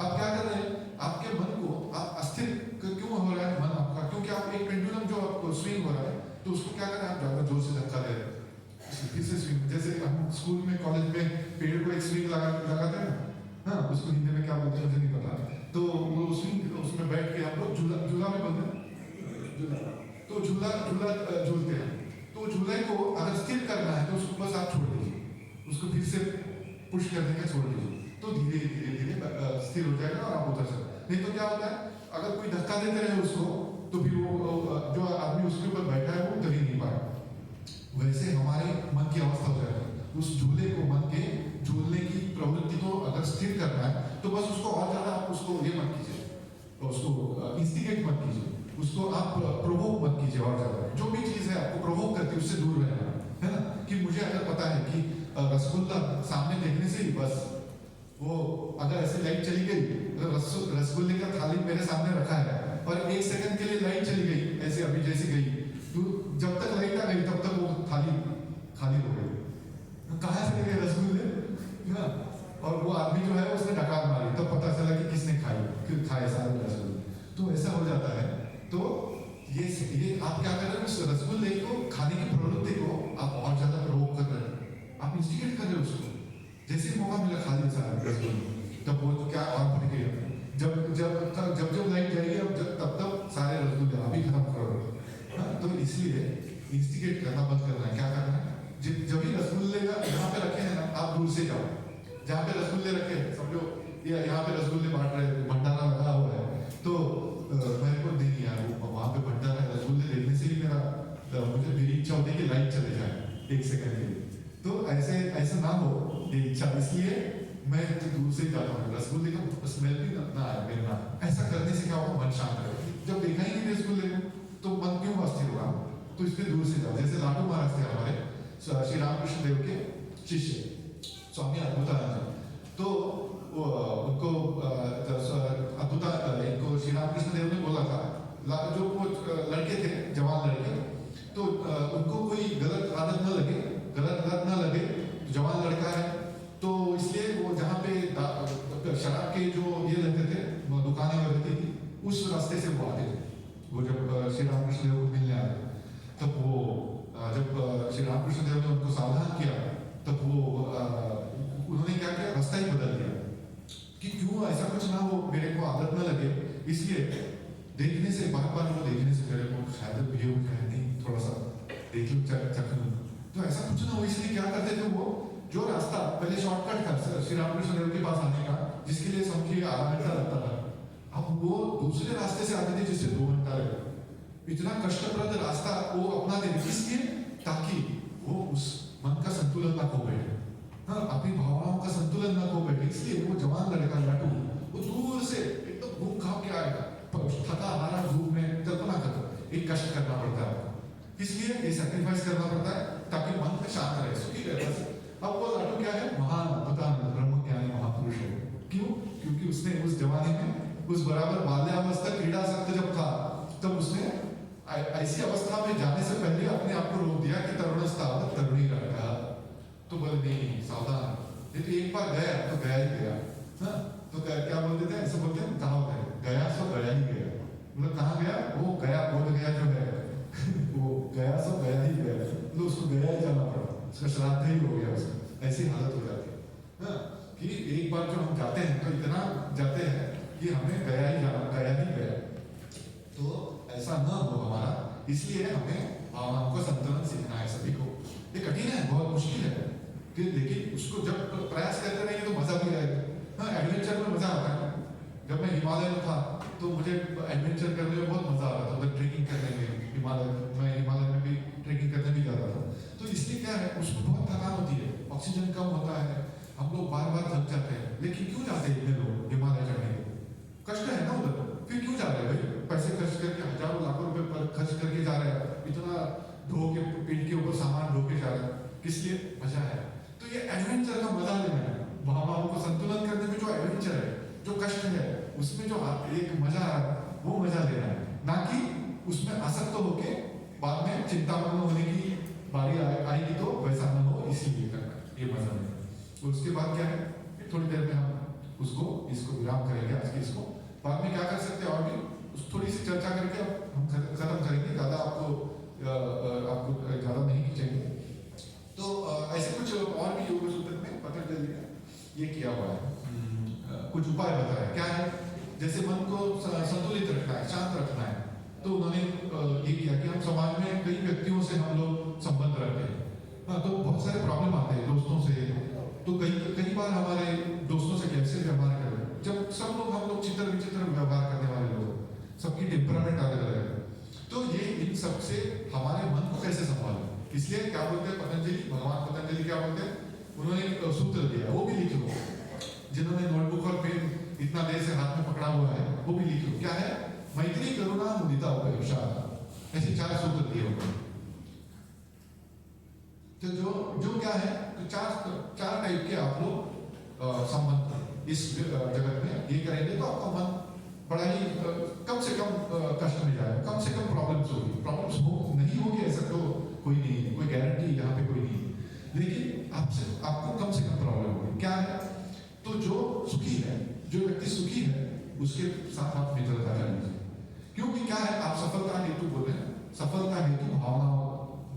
आप क्या कर रहे हैं, आपके मन को आप अस्थिर क्यों हो रहा है मन आपका, क्योंकि आप एक पेंडुलम जो आपको स्विंग हो रहा है, तो उसको क्या करें, आप ज्यादा जोर से धक्का दे रहे हैं, फिर से स्विंग, जैसे हम स्कूल में कॉलेज में पेड़ को एक स्विंग लगाते हैं ना, हाँ उसको हिंदी में क्या बोलते हैं मुझे नहीं पता, तो वो स्विंग, उसमें बैठ के हम लोग झूला झूला में बोलते हैं झूला, तो झूला झूला झूलते हैं, तो झूले को अगर स्थिर करना है तो उसको बस आप छोड़ दीजिए, उसको फिर से पुश कर देंगे, छोड़ दीजिए, तो धीरे धीरे धीरे स्थिर हो जाएगा और आप उतर सकते। नहीं तो क्या होता है, अगर कोई धक्का देते रहे उसको, तो फिर वो जो आदमी उसके ऊपर बैठा है वो उतर ही नहीं पाएगा। वैसे हमारे मन की अवस्था हो जाती है, उस झूले को, मन के झूलने की प्रवृत्ति को अगर स्थिर करना है तो बस उसको और ज्यादा आप उसको ये मत कीजिए, उसको इंस्टिगेट मत कीजिए, उसको आप प्रोवोक मत कीजिए और ज्यादा। जो भी चीज है आपको प्रोवोक करती है उससे दूर रहना है ना, कि मुझे अगर पता है कि रसगुल्ला सामने देखने से ही बस वो, अगर ऐसे लाइट चली गई, रसगुल्ले का थाली मेरे सामने रखा है और 1 सेकंड के लिए लाइट चली गई, ऐसे अभी जैसे गई, तो जब तक लाइट आ गई तब तक वो थाली खाली हो गई, कहाँ से गए रसगुल्ले ना, और वो आदमी जो है उसने डकार मारी, तब पता चला कि किसने खाए सारे रसगुल्ले, तो ऐसा हो जाता है। तो ये आप क्या कर रहे हैं, उस रसगुल्ले को खाने की प्रवृत्ति को आप और ज्यादा प्रोवोक कर रहे हैं, आप इंस्टिगेट कर रहे हो उसको, जैसे मौका मिला खा लिया सारा रसगुल्ले, तब वो तो क्या और बढ़ गया, जब जब जब जब लाइट जाएगी अब तब तब सारे रसगुल्ले आप ही खत्म करो। तो इसलिए इंस्टिगेट करना बंद करना है, क्या करना है, जब भी रसगुल्ले यहाँ पे रखे हैं ना, आप दूर से जाओ, जहाँ पे रसगुल्ले रखे हैं समझो यहाँ पे रसगुल्ले बांट रहे हैं, भंडारा लगा हुआ है, तो मेरे को नहीं यार, वहाँ पे भंडारा रसगुल्ले देखने से ही मुझे मेरी इच्छा होती है कि लाइट चले जाए 1 सेकंड के लिए, तो ऐसा ना हो ये इच्छा, इसलिए मैं दूर से जाता हूँ, रसगुल्ले का स्मेल भी ना आए मेरे ना, ऐसा करने से क्या होगा, मन शांत रहेगा। जब देखा ही नहीं रसगुल्ले तो मन क्यों अस्थिर होगा, तो इसलिए दूर से जाओ। जैसे लाडू महाराज थे हमारे श्री रामकृष्ण देव के शिष्य स्वामी अद्भुतानंद, तो उनको इनको श्री रामकृष्ण देव ने बोला था, जो वो लड़के थे, जवान लड़के, तो उनको कोई गलत आदत न लगे, गलत लत न लगे, जवान लड़का है, तो इसलिए वो जहाँ पे शराब के जो ये रहते थे, दुकानें रहती थी, उस रास्ते से वो आते थे। वो जब श्री रामकृष्ण देव को मिलने आए, तब वो जब श्री रामकृष्ण देव ने उनको सावधान किया, तब वो उन्होंने क्या किया, रास्ता ही बदल दिया कि क्यों ऐसा कुछ ना हो, मेरे को आदत न लगे, इसलिए देखने से बार बार वो देखने से मेरे को शायद ये हो जाए, नहीं थोड़ा सा देख लो चख लूं, तो ऐसा कुछ ना हो, इसलिए क्या करते थे वो, जो रास्ता पहले शॉर्टकट था श्री रामकृष्ण देव के पास आने का, जिसके लिए समझिए आधा घंटा लगता था, अब वो दूसरे रास्ते से आते थे जिससे 2 घंटा लगता, इतना कष्टप्रद रास्ता वो अपनाते थे, इसलिए ताकि वो उस मन का संतुलन ना खो बैठे, हाँ अपनी भावनाओं का संतुलन ना खो बैठे, इसलिए वो जवान लड़का लाटू वो दूर से एकदम घूम खा के आएगा, थका हारा धूप में, कल्पना करो एक कष्ट करना पड़ता है, इसलिए ये सैक्रिफाइस करना पड़ता है ताकि मन में शांत रहे, सुखी रहे। अब वो लाटू क्या है, महान अद्भुतानंद ब्रह्म ज्ञानी महापुरुष है, क्यों, क्योंकि उसने उस जमाने में उस बराबर बाल्यावस्था क्रीड़ा सक्त जब था, तब उसने ऐसी अवस्था में जाने से पहले अपने आप को रोक दिया कि तरुणस्तावत तरुणी रहा, तो बोले नहीं सावधान, ये तो एक बार गया तो गया ही गया, हाँ तो क्या बोलते थे, ऐसे बोलते हैं कहावत है, गया सो गया ही गया, मतलब कहाँ गया, वो गया बोध गया जो है वो गया सो गया ही गया, मतलब उसको गया ही जाना पड़ा, उसका श्राद्ध ही हो गया, उसका ऐसी हालत हो जाती है, हाँ कि एक बार जो हम जाते हैं तो इतना जाते हैं कि हमें गया ही जाना, गया ही गया, तो ऐसा न हो हमारा, इसलिए हमें भावनाओं का संतुलन सीखना है सभी को। ये कठिन है, बहुत मुश्किल है, कि लेकिन उसको जब प्रयास करते रहेंगे तो मजा भी आएगा। हाँ एडवेंचर में मजा आता है, जब मैं हिमालय में था तो मुझे एडवेंचर करने में बहुत मजा आ रहा था, उधर ट्रेकिंग करने में, हिमालय में भी ट्रेकिंग करने भी जाता था, तो इसलिए क्या है, उसको बहुत थकान होती है, ऑक्सीजन कम होता है, हम लोग बार बार थक जाते हैं, लेकिन क्यों जाते हैं इतने लोग हिमालय चढ़ने के, कष्ट है ना उधर, फिर क्यों जा रहे हैं भाई, पैसे खर्च करके हजारों लाखों रुपए पर खर्च करके जा रहे हैं, इतना ढो के पीठ के ऊपर सामान ढो के जा रहे हैं, किस लिए, मजा है। तो ये एडवेंचर का मजा लेना है, भावनाओं को संतुलन करने में जो एडवेंचर है, जो कष्ट है, उसमें जो एक मजा है वो मजा लेना है, ना कि उसमें आसक्त होके बाद में चिंतामग्न होने की बारी आएगी तो वैसा न हो इसलिए करना है, ये मजा है। तो उसके बाद क्या है, फिर थोड़ी देर में हम इसको विराम करेंगे आज के इसको। बाद में क्या कर सकते हैं और भी थोड़ी सी चर्चा करके अब हम खत्म करेंगे, ज़्यादा आपको ज़्यादा नहीं खींचेंगे। तो ऐसे कुछ और भी योग सूत्र में पतंजलि ने ये किया हुआ है, कुछ उपाय बताया क्या है। जैसे मन को संतुलित रखना है, शांत रखना है, तो उन्होंने ये किया कि हम समाज में कई व्यक्तियों से हम लोग संबंध रखते हैं। हाँ, तो बहुत सारे प्रॉब्लम आते हैं दोस्तों से। तो कई बार हमारे दोस्तों से कैसे व्यवहार करें, जब सब लोग हम लोग चित्र विचित्र व्यवहार करने वाले लोग, सबकी टेम्परामेंट अलग अलग है। तो ये इन सबसे हमारे मन को कैसे संभालें, इसलिए क्या बोलते हैं पतंजलि, भगवान पतंजलि क्या बोलते हैं, उन्होंने एक सूत्र दिया, वो भी लिख लो। जिन्होंने नोटबुक और पेन इतना देर से हाथ में पकड़ा हुआ है वो भी लिख लो। क्या है, मैत्री करुणा मुदिता उपेक्षा, ऐसे 4 सूत्र दिए हुए। तो जो क्या है, तो चार टाइप के आप लोग संबंध इस जगत में ये करेंगे तो आपका मन बड़ा ही कम से कम कष्ट में जाएगा, कम से कम प्रॉब्लम्स होगी। प्रॉब्लम्स नहीं होगी ऐसा तो कोई नहीं है, कोई गारंटी यहाँ पे कोई नहीं है, लेकिन आपको कम से कम प्रॉब्लम होगी। क्या है, तो जो सुखी है, जो व्यक्ति सुखी है उसके साथ आप मित्रता कर लीजिए। क्योंकि क्या है, आप सफलता हेतु बोले हैं, सफलता हेतु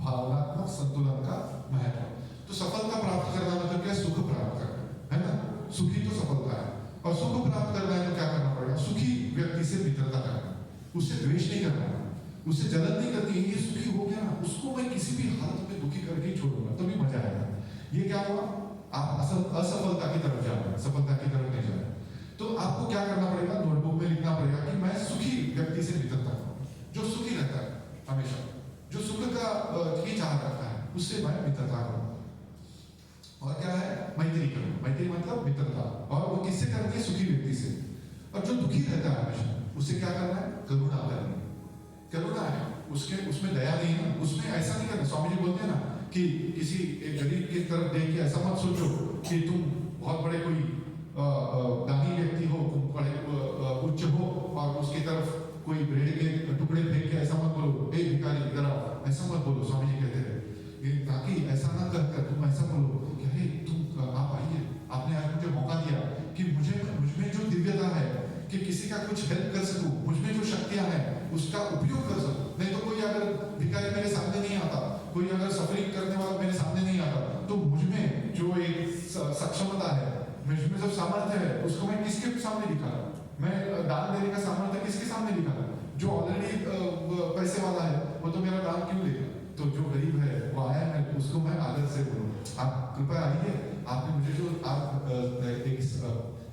भावनात्मक संतुलन का महत्व। तो सफलता प्राप्त करना मतलब क्या, सुख प्राप्त करना है ना, सुखी तो सफलता है। और सुख प्राप्त करना है तो क्या करना पड़ेगा, सुखी व्यक्ति से मित्रता करना, उससे द्वेष नहीं करना, उससे जलन नहीं करनी। ये सुखी हो गया ना, उसको मैं किसी भी हालत में दुखी करके ही छोड़ूंगा, तभी मजा आएगा। ये क्या हुआ, आप असफलता की तरफ जा रहे हैं, सफलता की तरफ नहीं जा रहे। तो आपको क्या करना पड़ेगा, नोटबुक में लिखना पड़ेगा कि मैं सुखी व्यक्ति से मित्रता करूं, जो सुखी रहता है हमेशा, जो सुख का की चाह रखता है, उससे मैं मित्रता करूं। और क्या है, मैत्री करूं। मैत्री मतलब मित्रता, और वो किससे करनी है, सुखी व्यक्ति से। और जो दुखी रहता है हमेशा, उससे क्या करना है, करुणा करनी है। करुणा है, उसमें दया नहीं है, उसमें ऐसा नहीं करना। स्वामी जी बोलते हैं ना कि किसी एक गरीब की तरफ देख के ऐसा मत सोचो कि तुम बहुत बड़े कोई दानी व्यक्ति हो, बड़े उच्च हो, और उसकी तरफ कोई ब्रेड के टुकड़े फेंक के ऐसा मत बोलो, ए भिखारी इधर आओ, ऐसा मत बोलो। स्वामी जी कहते हैं ताकि ऐसा ना कर तुम ऐसा बोलो कि अरे तुम आप आइए, आपने आज मुझे मौका दिया कि मुझमें जो दिव्यता है कि किसी का कुछ हेल्प कर सकूं, मुझमें जो शक्तियां हैं उसका उपयोग कर सकूं। नहीं तो कोई अगर भिखारी मेरे सामने नहीं आता, कोई अगर सफरिंग करने वाला मेरे सामने नहीं आता, तो मुझमें जो एक सक्षमता है, मुझमें जो सामर्थ्य है, उसको मैं किसके सामने दिखा, मैं दान देने का सामर्थ्य किसके सामने दिखा। जो ऑलरेडी पैसे वाला है वो तो मेरा दान क्यों देगा। तो जो गरीब है वो आया है, उसको मैं आदर से बोलूं, आप कृपया आइए, आपने मुझे जो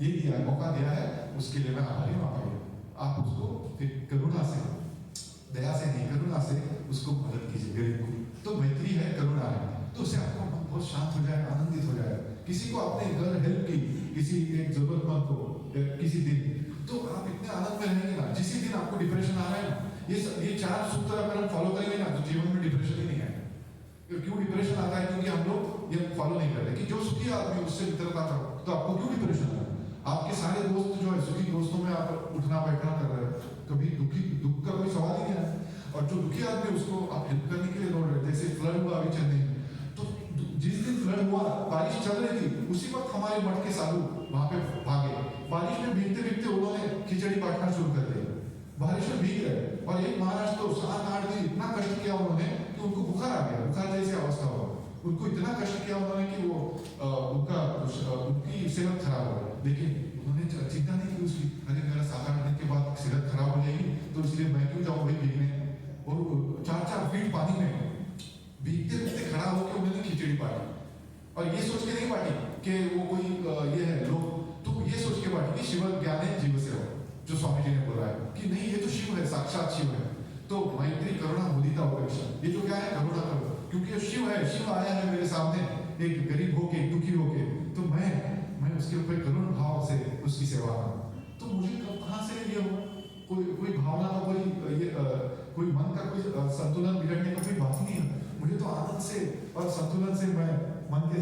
ये दिया, मौका दिया है, उसके लिए मैं आभारी हूं। आप उसको करुणा से, दया से नहीं, करुणा से उसको मदद कीजिए, गरीब को। तो मैत्री है, करुणा है, तो उससे आपका मन बहुत शांत हो जाए, आनंदित हो जाए। किसी को आपने अगर हेल्प की, किसी एक जरूरतमंद को किसी दिन, तो आप इतने आनंद में रहेंगे ना। जिस दिन आपको डिप्रेशन आ रहा है ना, ये 4 सूत्र अगर हम फॉलो करेंगे ना, तो जीवन में डिप्रेशन ही नहीं आएगा। क्यों डिप्रेशन आता है, क्योंकि हम लोग ये फॉलो नहीं करते कि जो सुखी आदमी उससे मित्रता करो, तो आपको क्यों डिप्रेशन आता है। आपके सारे दोस्त जो है, सुखी दोस्तों में आप उठना बैठना कर रहे हैं, कभी दुख का कोई सवाल ही नहीं है। और जो दुखी आदमी, उसको आप हेल्प करने के लिए दौड़ रहे। जैसे फ्लड हुआ अभी चेन्नई में, तो जिस दिन फ्लड हुआ, बारिश चल रही थी, उसी वक्त हमारे मठ के साधु वहां पे भागे। बारिश में भीगते भीगते उन्होंने खिचड़ी बांटना शुरू कर दिया, बारिश में भीग रहे। और एक महाराज तो 7-8 दिन इतना कष्ट किया उन्होंने कि उनको बुखार आ गया, बुखार जैसी अवस्था हुआ। उनको इतना कष्ट किया उन्होंने कि वो उनकी सेहत खराब हो गई। लेकिन उन्होंने चिंता नहीं की उसकी, अरे मेरा 7-8 दिन के बाद सेहत खराब हो जाएगी, तो इसलिए मैं क्यों जाऊँ भाई भीगने। और 4-4 फीट पानी में भीगते भीगते खड़ा होकर उन्होंने खिचड़ी बांटी। और ये सोच के नहीं बांटी कि वो कोई ये है लोग, तो ये सोच के बांटी कि शिव ज्ञान है जीव से हो, जो स्वामी जी ने बोला है कि नहीं, ये तो शिव है, साक्षात शिव है। तो मैत्री करुणा मुदिता उपेक्षा, ये जो क्या है, करुणा करो, क्योंकि शिव है, शिव आया है मेरे सामने एक गरीब होके, दुखी होके, तो मैं उसके ऊपर करुण भाव से उसकी सेवा करूं। तो मुझे कहां से ये हो, कोई भावना का कोई मन का कोई संतुलन बिगड़ने का कोई बात ही नहीं है। मुझे तो आनंद से और संतुलन से, मैं मन के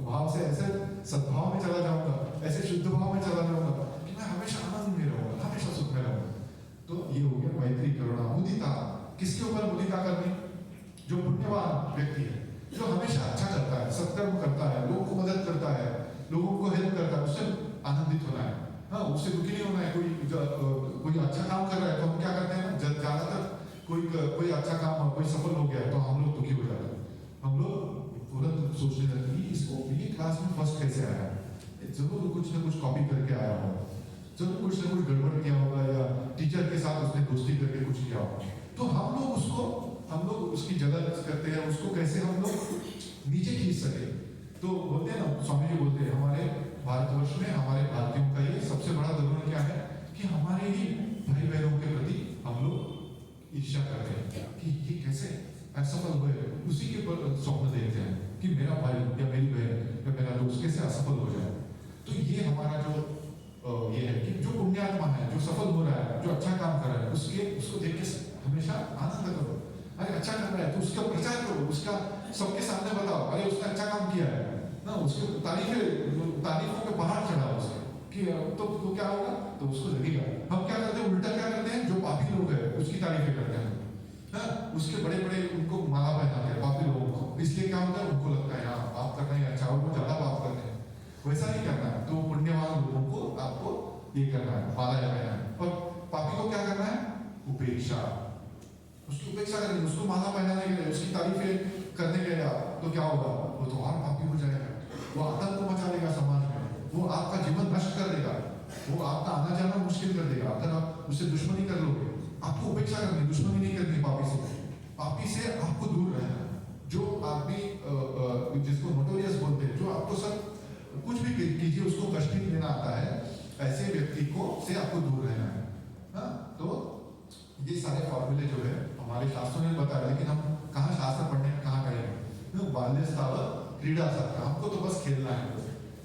भाव से ऐसे सद्भाव में चला जाऊंगा, ऐसे शुद्ध भाव में चला जाऊंगा कि मैं हमेशा आनंद में रहूंगा, हमेशा सुख में रहूंगा। तो ये हो गया मैत्री करुणा मुदिता। किसके ऊपर मुदिता करनी, जो पुण्यवान व्यक्ति हाँ, उससे दुखी नहीं होना है। कोई अच्छा काम कर रहा है तो हम क्या करते हैं ना, ज्यादातर कोई अच्छा काम, कोई सफल हो गया तो हम लोग दुखी हो जाते हैं। हम लोग तुरंत सोचने लगते हैं इसको ये क्लास में फर्स्ट कैसे आया, जरूर कुछ ना कुछ कॉपी करके आया होगा, जरूर कुछ ना कुछ गड़बड़ किया होगा, या टीचर के साथ उसने दोस्ती करके कुछ किया होगा। तो हम लोग उसकी जगह करते हैं, उसको कैसे हम लोग नीचे खींच सके। तो बोलते हैं ना, स्वामी जी बोलते हैं हमारे भारतवर्ष में, हमारे भारतीयों का ये सबसे बड़ा दुर्गुण क्या है कि हमारे ही भाई बहनों के प्रति हम लोग ईर्ष्या करते हैं कि ये कैसे असफल हुए, उसी के स्वप्न देखते हैं कि मेरा भाई या मेरी बहन या मेरा दोस्त कैसे असफल हो जाए। तो ये हमारा जो ये है कि जो पुण्यात्मा है, जो सफल हो रहा है, जो अच्छा काम कर रहा है, उसको देख के हमेशा आनंद करो। अरे अच्छा कर रहा है तो उसका प्रचार करो, उसका सबके सामने बताओ, अरे उसने अच्छा काम किया है ना, उसके तारीफों पे पहाड़ चढ़ाओ उसके कि तो क्या होगा, तो उसको लगेगा। हम क्या करते हैं, उल्टा क्या करते हैं, जो पापी लोग हैं उसकी तारीफें करते हैं, हाँ, उसके बड़े बड़े उनको माला पहनाते हैं पापी लोगों को। इसलिए क्या होता है, उनको लगता है हाँ पाप करना है अच्छा, और वो ज्यादा पाप करते हैं। वैसा नहीं करना है। तो पुण्यवान लोगों को आपको ये करना है, माला लगाना है। और पापी को क्या करना है, उपेक्षा, उसकी उपेक्षा करनी, उसको माला पहनाने के लिए, उसकी तारीफें करने के लिए तो क्या होगा, वो तो और पापी हो जाएगा, वो आतंक मचा देगा समाज में, वो आपका जीवन नष्ट कर देगा, वो आपका आना जाना मुश्किल कर देगा। अगर आप उससे दुश्मनी कर लोगे, आपको उपेक्षा करनी, दुश्मनी नहीं करनी पापी से। पापी से आपको दूर रहना। जो आदमी जिसको नोटोरियस बोलते हैं, जो आपको सब कुछ भी कीजिए उसको कष्ट नहीं देना आता है, ऐसे व्यक्ति को से आपको दूर रहना है। हाँ, तो ये सारे फॉर्मूले जो है हमारे शास्त्रों ने बताया, लेकिन हम कहाँ शास्त्र पढ़ने कहाँ करेंगे। बाल्यस्ताव क्रीड़ा सत्ता, हमको तो बस खेलना है,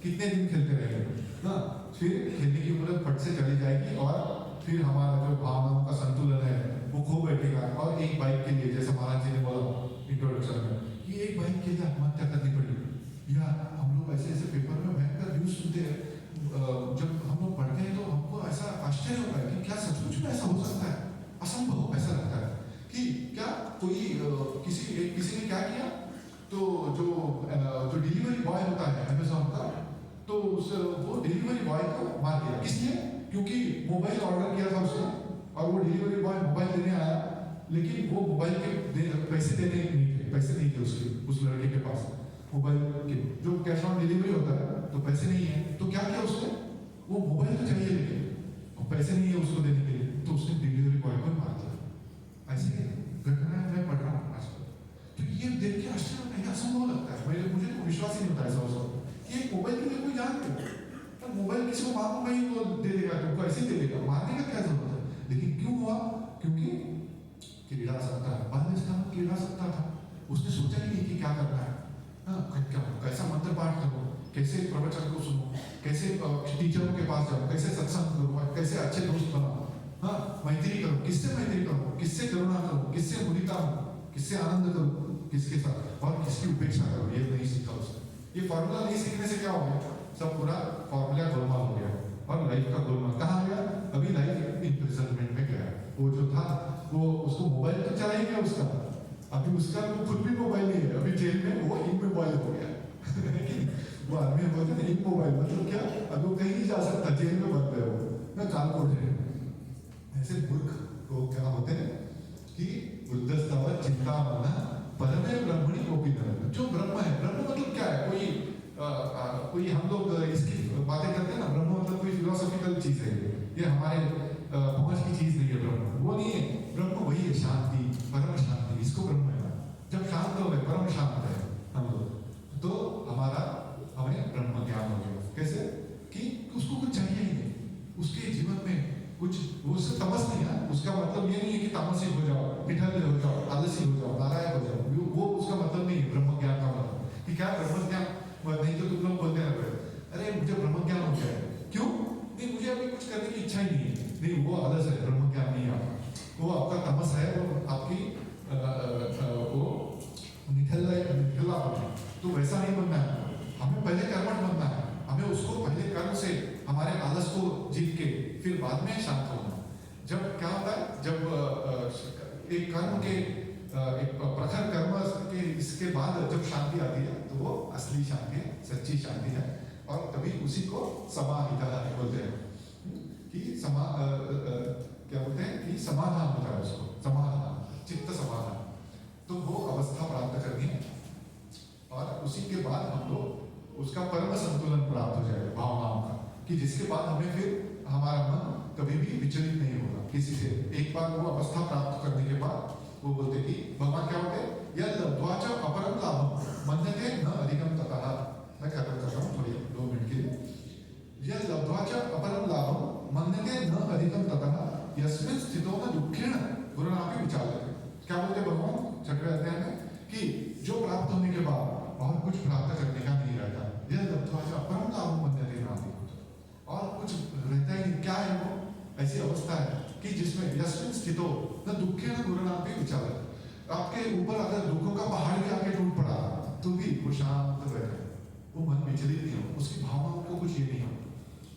कितने दिन खेलते रहेंगे ना, फिर खेलने की उम्र फट से चली जाएगी और फिर हमारा जो भावनाओं का संतुलन है वो खो बैठेगा। और एक बाइक के लिए, जैसे महाराज जी ने बोला इंट्रोडक्शन में, कि एक बाइक के लिए आत्महत्या करनी पड़ी, या हम लोग ऐसे ऐसे पेपर में भयंकर न्यूज सुनते हैं, जब हम लोग पढ़ते हैं तो हमको ऐसा आश्चर्य होता है कि क्या सचमुच में ऐसा हो सकता है, असंभव ऐसा लगता है कि क्या कोई किसी ने क्या किया, तो जो डिलीवरी बॉय होता है अमेज़न का, तो वो डिलीवरी बॉय को मार दिया। किसने? क्योंकि मोबाइल ऑर्डर किया था उसने, और वो डिलीवरी बॉय मोबाइल देने आया, लेकिन वो मोबाइल के पैसे देने नहीं थे उसके, उस लड़के के पास मोबाइल के, जो कैश ऑन डिलीवरी होता है, तो पैसे नहीं है। तो क्या किया उसने, वो मोबाइल तो चाहिए लेकिन पैसे नहीं है उसको देने के लिए, तो उसने डिलीवरी बॉय को मार दिया। ऐसी घटना मैं पढ़ रहा हूँ आजकल। तो ये देख के आश्चर्य होता है, असंभव लगता है, मुझे तो विश्वास ही नहीं होता ऐसा कि एक मोबाइल के लिए कोई जान दे, तो मोबाइल किसी को मांगूंगा ही वो दे देगा, तुमको ऐसे ही दे देगा, मारने का क्या जरूरत है। लेकिन क्यों हुआ, क्योंकि क्रीड़ा सकता है, बाल्यस्ताव क्रीड़ा सकता था, उसने सोचा ही नहीं कि क्या करना है, कैसा मंत्र पाठ करो, कैसे प्रवचन को सुनो, कैसे टीचरों के पास जाओ, कैसे सत्संग करो, कैसे अच्छे दोस्त बनाओ, हाँ, मैत्री करो, किससे मैत्री करो, किससे करुणा करो, किससे मुदिता करो, किससे आनंद करो, किसके साथ, और किसकी उपेक्षा करो, ये नहीं सीखा उसने। ये फॉर्मूला नहीं सीखने से क्या हो गया, सब पूरा फॉर्मूला गोलमाल हो गया, और लाइफ का गोलमाल कहाँ गया, अभी लाइफ इम्प्रिजनमेंट में गया। वो जो था वो, उसको मोबाइल तो चला ही गया उसका, अभी उसका वो खुद भी मोबाइल नहीं है, अभी जेल में वो इमोबाइल हो गया वो आदमी बोलते हैं इमोबाइल मतलब क्या, अब वो कहीं नहीं जा सकता, जेल में बंद है वो ना, कानकोट है। ऐसे मूर्ख लोग क्या होते हैं कि बुद्धस्तव चिंता मना परमे ब्रह्मणि गोपीधर, जो ब्रह्म है, ब्रह्म मतलब क्या है, कोई हम लोग इसकी बातें करते हैं ना, ब्रह्म मतलब कोई फिलोसॉफिकल चीज है, ये हमारे पहुंच की चीज नहीं है ब्रह्म, वो नहीं है। ब्रह्म वही है, शांति, परम शांति, इसको ब्रह्म है। जब शांत हो गए, परम शांत है हम लोग, तो हमें ब्रह्म ज्ञान हो गया। कैसे कि उसको कुछ चाहिए ही नहीं, उसके जीवन में कुछ, वो उससे तमस नहीं है, उसका मतलब ये नहीं है कि तामसिक हो जाओ, पिठल हो जाओ, आलसी हो जाओ, नारायण हो जाओ, वो उसका मतलब नहीं है ब्रह्म ज्ञान का मतलब। कि क्या ब्रह्म ज्ञान नहीं, तो तुम लोग बोलते ना, अरे मुझे ब्रह्म ज्ञान हो गया है, क्यों नहीं, मुझे अभी कुछ करने की इच्छा ही नहीं है। नहीं, वो आलस है, ब्रह्म ज्ञान नहीं है आपका, वो आपका तमस है, वो आपकी वो निठल्ला होना। तो वैसा नहीं बनना है, हमें पहले कर्मठ बनना है, हमें उसको पहले कर्म से हमारे आलस को जीत के फिर बाद में शांत होना। जब क्या होता है, जब एक कर्म के एक प्रखर कर्म के इसके बाद जब शांति आती है, तो वो असली शांति है, सच्ची शांति है। और तभी उसी को समाहिता बोलते हैं कि क्या बोलते हैं कि समाधान होता है, उसको समाधान, चित्त समाधान। तो वो अवस्था प्राप्त करनी है और उसी के बाद हम लोग उसका परम संतुलन प्राप्त हो जाएगा भावनाओं का, कि जिसके बाद हमें फिर हमारा मन कभी भी विचलित नहीं होगा किसी से। एक बार वो अवस्था प्राप्त करने के बाद वो बोलते कि भगवान क्या बोलते हैं, यद लब्ध्वा च अपरम लाभम मन्यते न अधिकम ततः। मैं खत्म कर रहा हूँ थोड़ी 2 मिनट के लिए। यद लब्ध्वा च अपरम लाभम मन्यते न अधिकम ततः यस्मिन् स्थितो न दुःखेन गुरुणापि विचाल्यते। क्या बोलते भगवान छठवें अध्याय में कि जो प्राप्त होने के बाद और कुछ प्राप्त करने का नहीं रहता, यद लब्ध्वा च अपरम लाभम मन्यते न अधिकम, और कुछ रहता ही नहीं। क्या है वो? ऐसी अवस्था है कि जिसमें यस्मिन् स्थितो न दुःखेन गुरुणापि विचाल्यते। आपके ऊपर अगर दुखों का पहाड़ भी आके टूट पड़ा तो भी वो शांत रहता है, वो मन विचलित नहीं हो, उसकी भावनाओं को कुछ ये नहीं हो।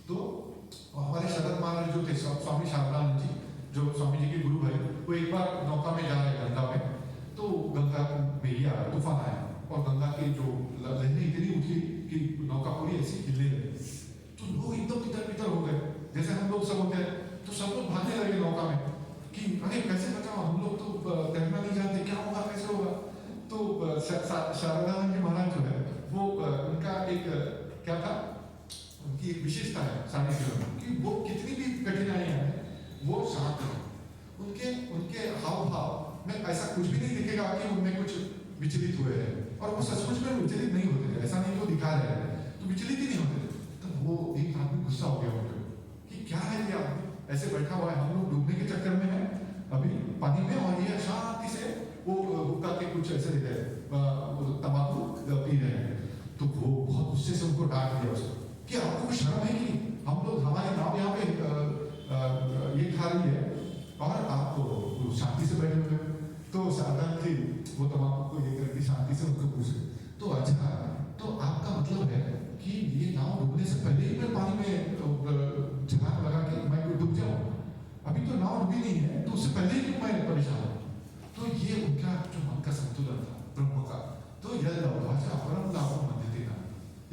तो हमारे शरद महाराज जो थे स्वामी शारदानंद जी, जो स्वामी जी के गुरु भाई, वो एक बार नौका में जा रहे गंगा में, तो गंगा में ही आया, तूफान आया और गंगा की जो लहरें इतनी उठी कि नौका पूरी ऐसी हिलने लगी। तो लोग एकदम तितर बितर हो गए, जैसे हम लोग सब होते हैं। तो सब लोग भागने लगे नौका में कि अरे कैसे बचाओ, हम लोग तो तैरना नहीं जानते, क्या होगा, कैसे होगा। तो शारदानंद जी महाराज जो है वो उनका एक क्या था, उनकी एक विशेषता है सानिध्य में कि वो कितनी भी कठिनाइयां हैं वो शांत है। उनके हाव भाव में ऐसा कुछ भी नहीं दिखेगा कि उनमें कुछ विचलित हुए हैं, और वो सचमुच में विचलित नहीं होते थे। ऐसा नहीं वो दिखा रहे हैं तो विचलित ही नहीं होते थे। तो वो एक आदमी गुस्सा हो गया उनके कि क्या है ये आदमी ऐसे बैठा हुआ है, हम लोग डूबने के चक्कर में है अभी पानी में, और ये शांति से वो हुक्का के कुछ ऐसे तंबाकू पी रहे हैं। तो वो बहुत गुस्से से उनको डांट दिया उसको कि आपको कुछ शर्म है कि हम लोग, हमारे नाम यहाँ पे ये खा रही है और आप शांति से बैठे हुए। तो शारदा थी वो तंबाकू को ये करके शांति से उनको पूछे, तो अच्छा तो आपका मतलब है कि ये नाव डूबने से पहले ही मैं पानी में छलांग लगा के मैं डूब जाऊं, अभी तो नाव डूबी नहीं है तो उससे पहले ही मैं परेशान हूं। तो ये उनका जो मन का संतुलन था ब्रह्म का। तो यह लब्ध्वा अपरम लाभम मन्यते न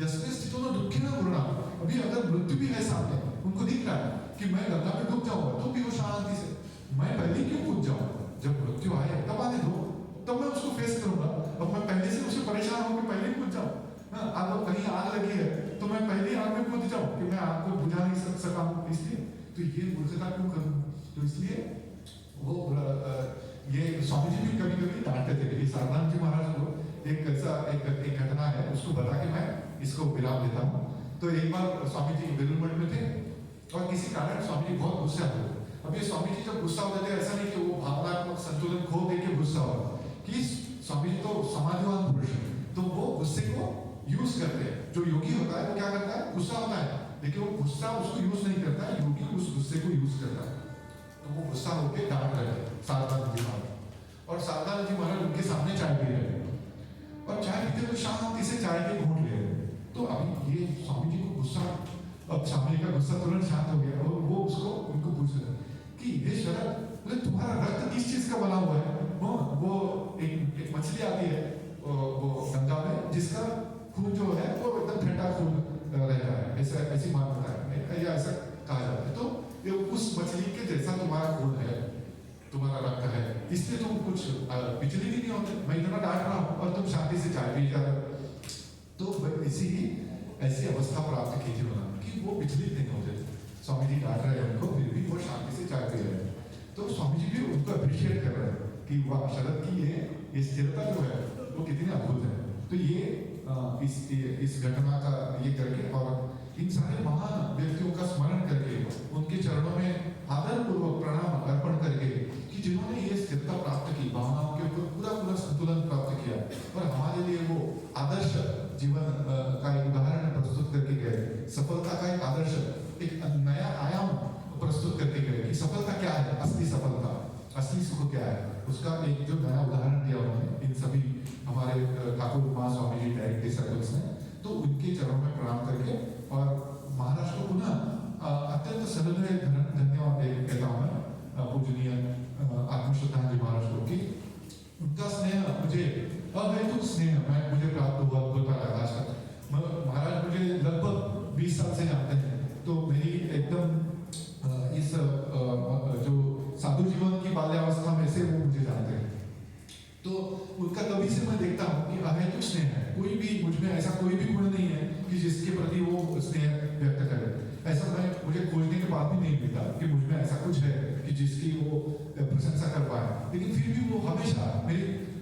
यस्मिन् स्थितो न दुःखेन गुरुणापि। अभी अगर मृत्यु भी है सामने, उनको दिख रहा है कि मैं गंगा में डूब जाऊंगा, तो भी वो शांति से, मैं पहले क्यों कूद जाऊं, जब मृत्यु आए तब आने दो, तब मैं उसको फेस करूंगा। अब मैं पहले से उससे परेशान होकर पहले ही कूद जाऊं, अगर कहीं आग लगी है तो मैं पहले आग में कूद जाऊं कि मैं आग को बुझा नहीं सका हूं, इसलिए तो ये मूर्खता क्यों करूं। तो इसलिए वो ये स्वामी जी भी कभी कभी डांटते थे कि शारदानंद जी महाराज को एक ऐसा एक घटना है, उसको बता के मैं इसको विराम देता हूँ। तो एक बार स्वामी जी बेलूर मठ में थे और किसी कारण स्वामी जी बहुत गुस्से आते थे। अब ये स्वामी जी जब गुस्सा होते थे, ऐसा नहीं कि वो भावनात्मक संतुलन खो दे के गुस्सा हो, कि स्वामी जी तो समाधिवान पुरुष है, तो वो गुस्से को यूज करते हैं। जो योगी होता है वो क्या करता है, गुस्सा होता है लेकिन वो गुस्सा उसको यूज नहीं करता है, योगी उस गुस्से को यूज करता है। तो वो गुस्सा होकर डांट रहे थे शारदानंद जी महाराज, और शारदानंद जी महाराज उनके सामने चाय पी रहे थे, और चाय पीते हुए शांति से चाय के घूंट ले रहे। तो अभी ये स्वामी जी को गुस्सा, अब स्वामी जी का गुस्सा तुरंत शांत हो गया, और वो उसको उनको पूछ रहे कि हे शरद, बोले तुम्हारा रक्त किस चीज का बना हुआ है। वो एक मछली आती है वो गंगा में, जिसका खून जो है वो एकदम ठंडा खून रहता है, ऐसा ऐसी मान्यता है या ऐसा कहा जाता है। तो ये उस मछली के जैसा तुम्हारा खून है, तुम्हारा रक्त है, इसलिए तुम कुछ विचलित ही नहीं होते। मैं इतना डांट रहा हूँ और तुम शांति से चाय पी जा रहे। तो ऐसी अवस्था प्राप्त की थी उन्होंने कि वो विचलित नहीं होते थे। स्वामी जी डांट रहे हैं उनको, फिर भी वो शांति से चाय पी रहे हैं। तो स्वामी जी भी उनको अप्रिशिएट कर रहे हैं कि वाह शरद की ये स्थिरता जो है वो कितनी अद्भुत है। तो ये इस घटना का ये करके और इन सारे महान व्यक्तियों का स्मरण करके उनके चरणों में आदर पूर्वक प्रणाम अर्पण करके कि जिन्होंने ये स्थिरता प्राप्त की, भावनाओं के ऊपर पूरा संतुलन प्राप्त किया और हमारे लिए वो आदर्श जीवन का एक उदाहरण प्रस्तुत करके गए, सफलता का एक आदर्श, एक नया आयाम प्रस्तुत करके गए कि सफलता क्या है, असली सफलता, असली सुख क्या है, उसका एक जो नया उदाहरण दिया उन्होंने इन सभी हमारे ठाकुर उमा स्वामी जी डायरेक्टली सर्कल्स ने। तो उनके चरणों में प्रणाम करके और महाराज को पुनः अत्यंत सदय धन्यवाद कहता हूँ मैं पूजनीय आत्मश्रद्धा जी महाराज को कि उनका स्नेह मुझे अवैतुक स्नेह मुझे प्राप्त हुआ अद्भुत महाराज का। महाराज मुझे लगभग में ऐसा कोई भी गुण नहीं है कि जिसके प्रति वो स्नेह व्यक्त करे। ऐसा मुझे खोजने के बाद भी नहीं मिलता कि मुझ में ऐसा कुछ है कि जिसकी वो प्रशंसा कर पाए, लेकिन फिर भी वो हमेशा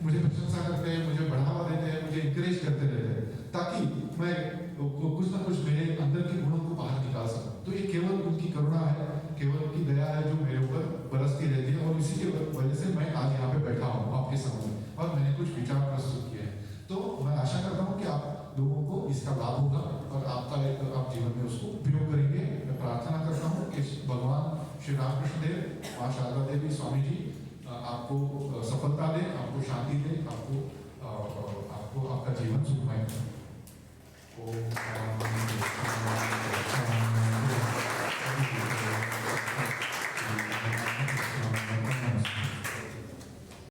मुझे प्रशंसा करते हैं, मुझे बढ़ावा देते हैं, मुझे इंकरेज करते रहते हैं, ताकि मैं कुछ ना कुछ मेरे अंदर के गुणों को बाहर निकाल सकूं। तो ये केवल उनकी करुणा है, केवल उनकी दया है जो मेरे ऊपर बरसती रहती है, और इसी की वजह से मैं आज यहाँ पे बैठा हूँ आपके सामने और मैंने कुछ विचार प्रस्तुत किए हैं। तो मैं आशा करता हूँ कि आप लोगों को इसका लाभ होगा और आप जीवन में उसको उपयोग करेंगे। मैं प्रार्थना करता हूँ कि भगवान श्री रामकृष्ण देव, माँ शारदा देवी, स्वामी जी आपको सफलता दे, आपको शांति दे, आपको आपका जीवन सुखमय करे।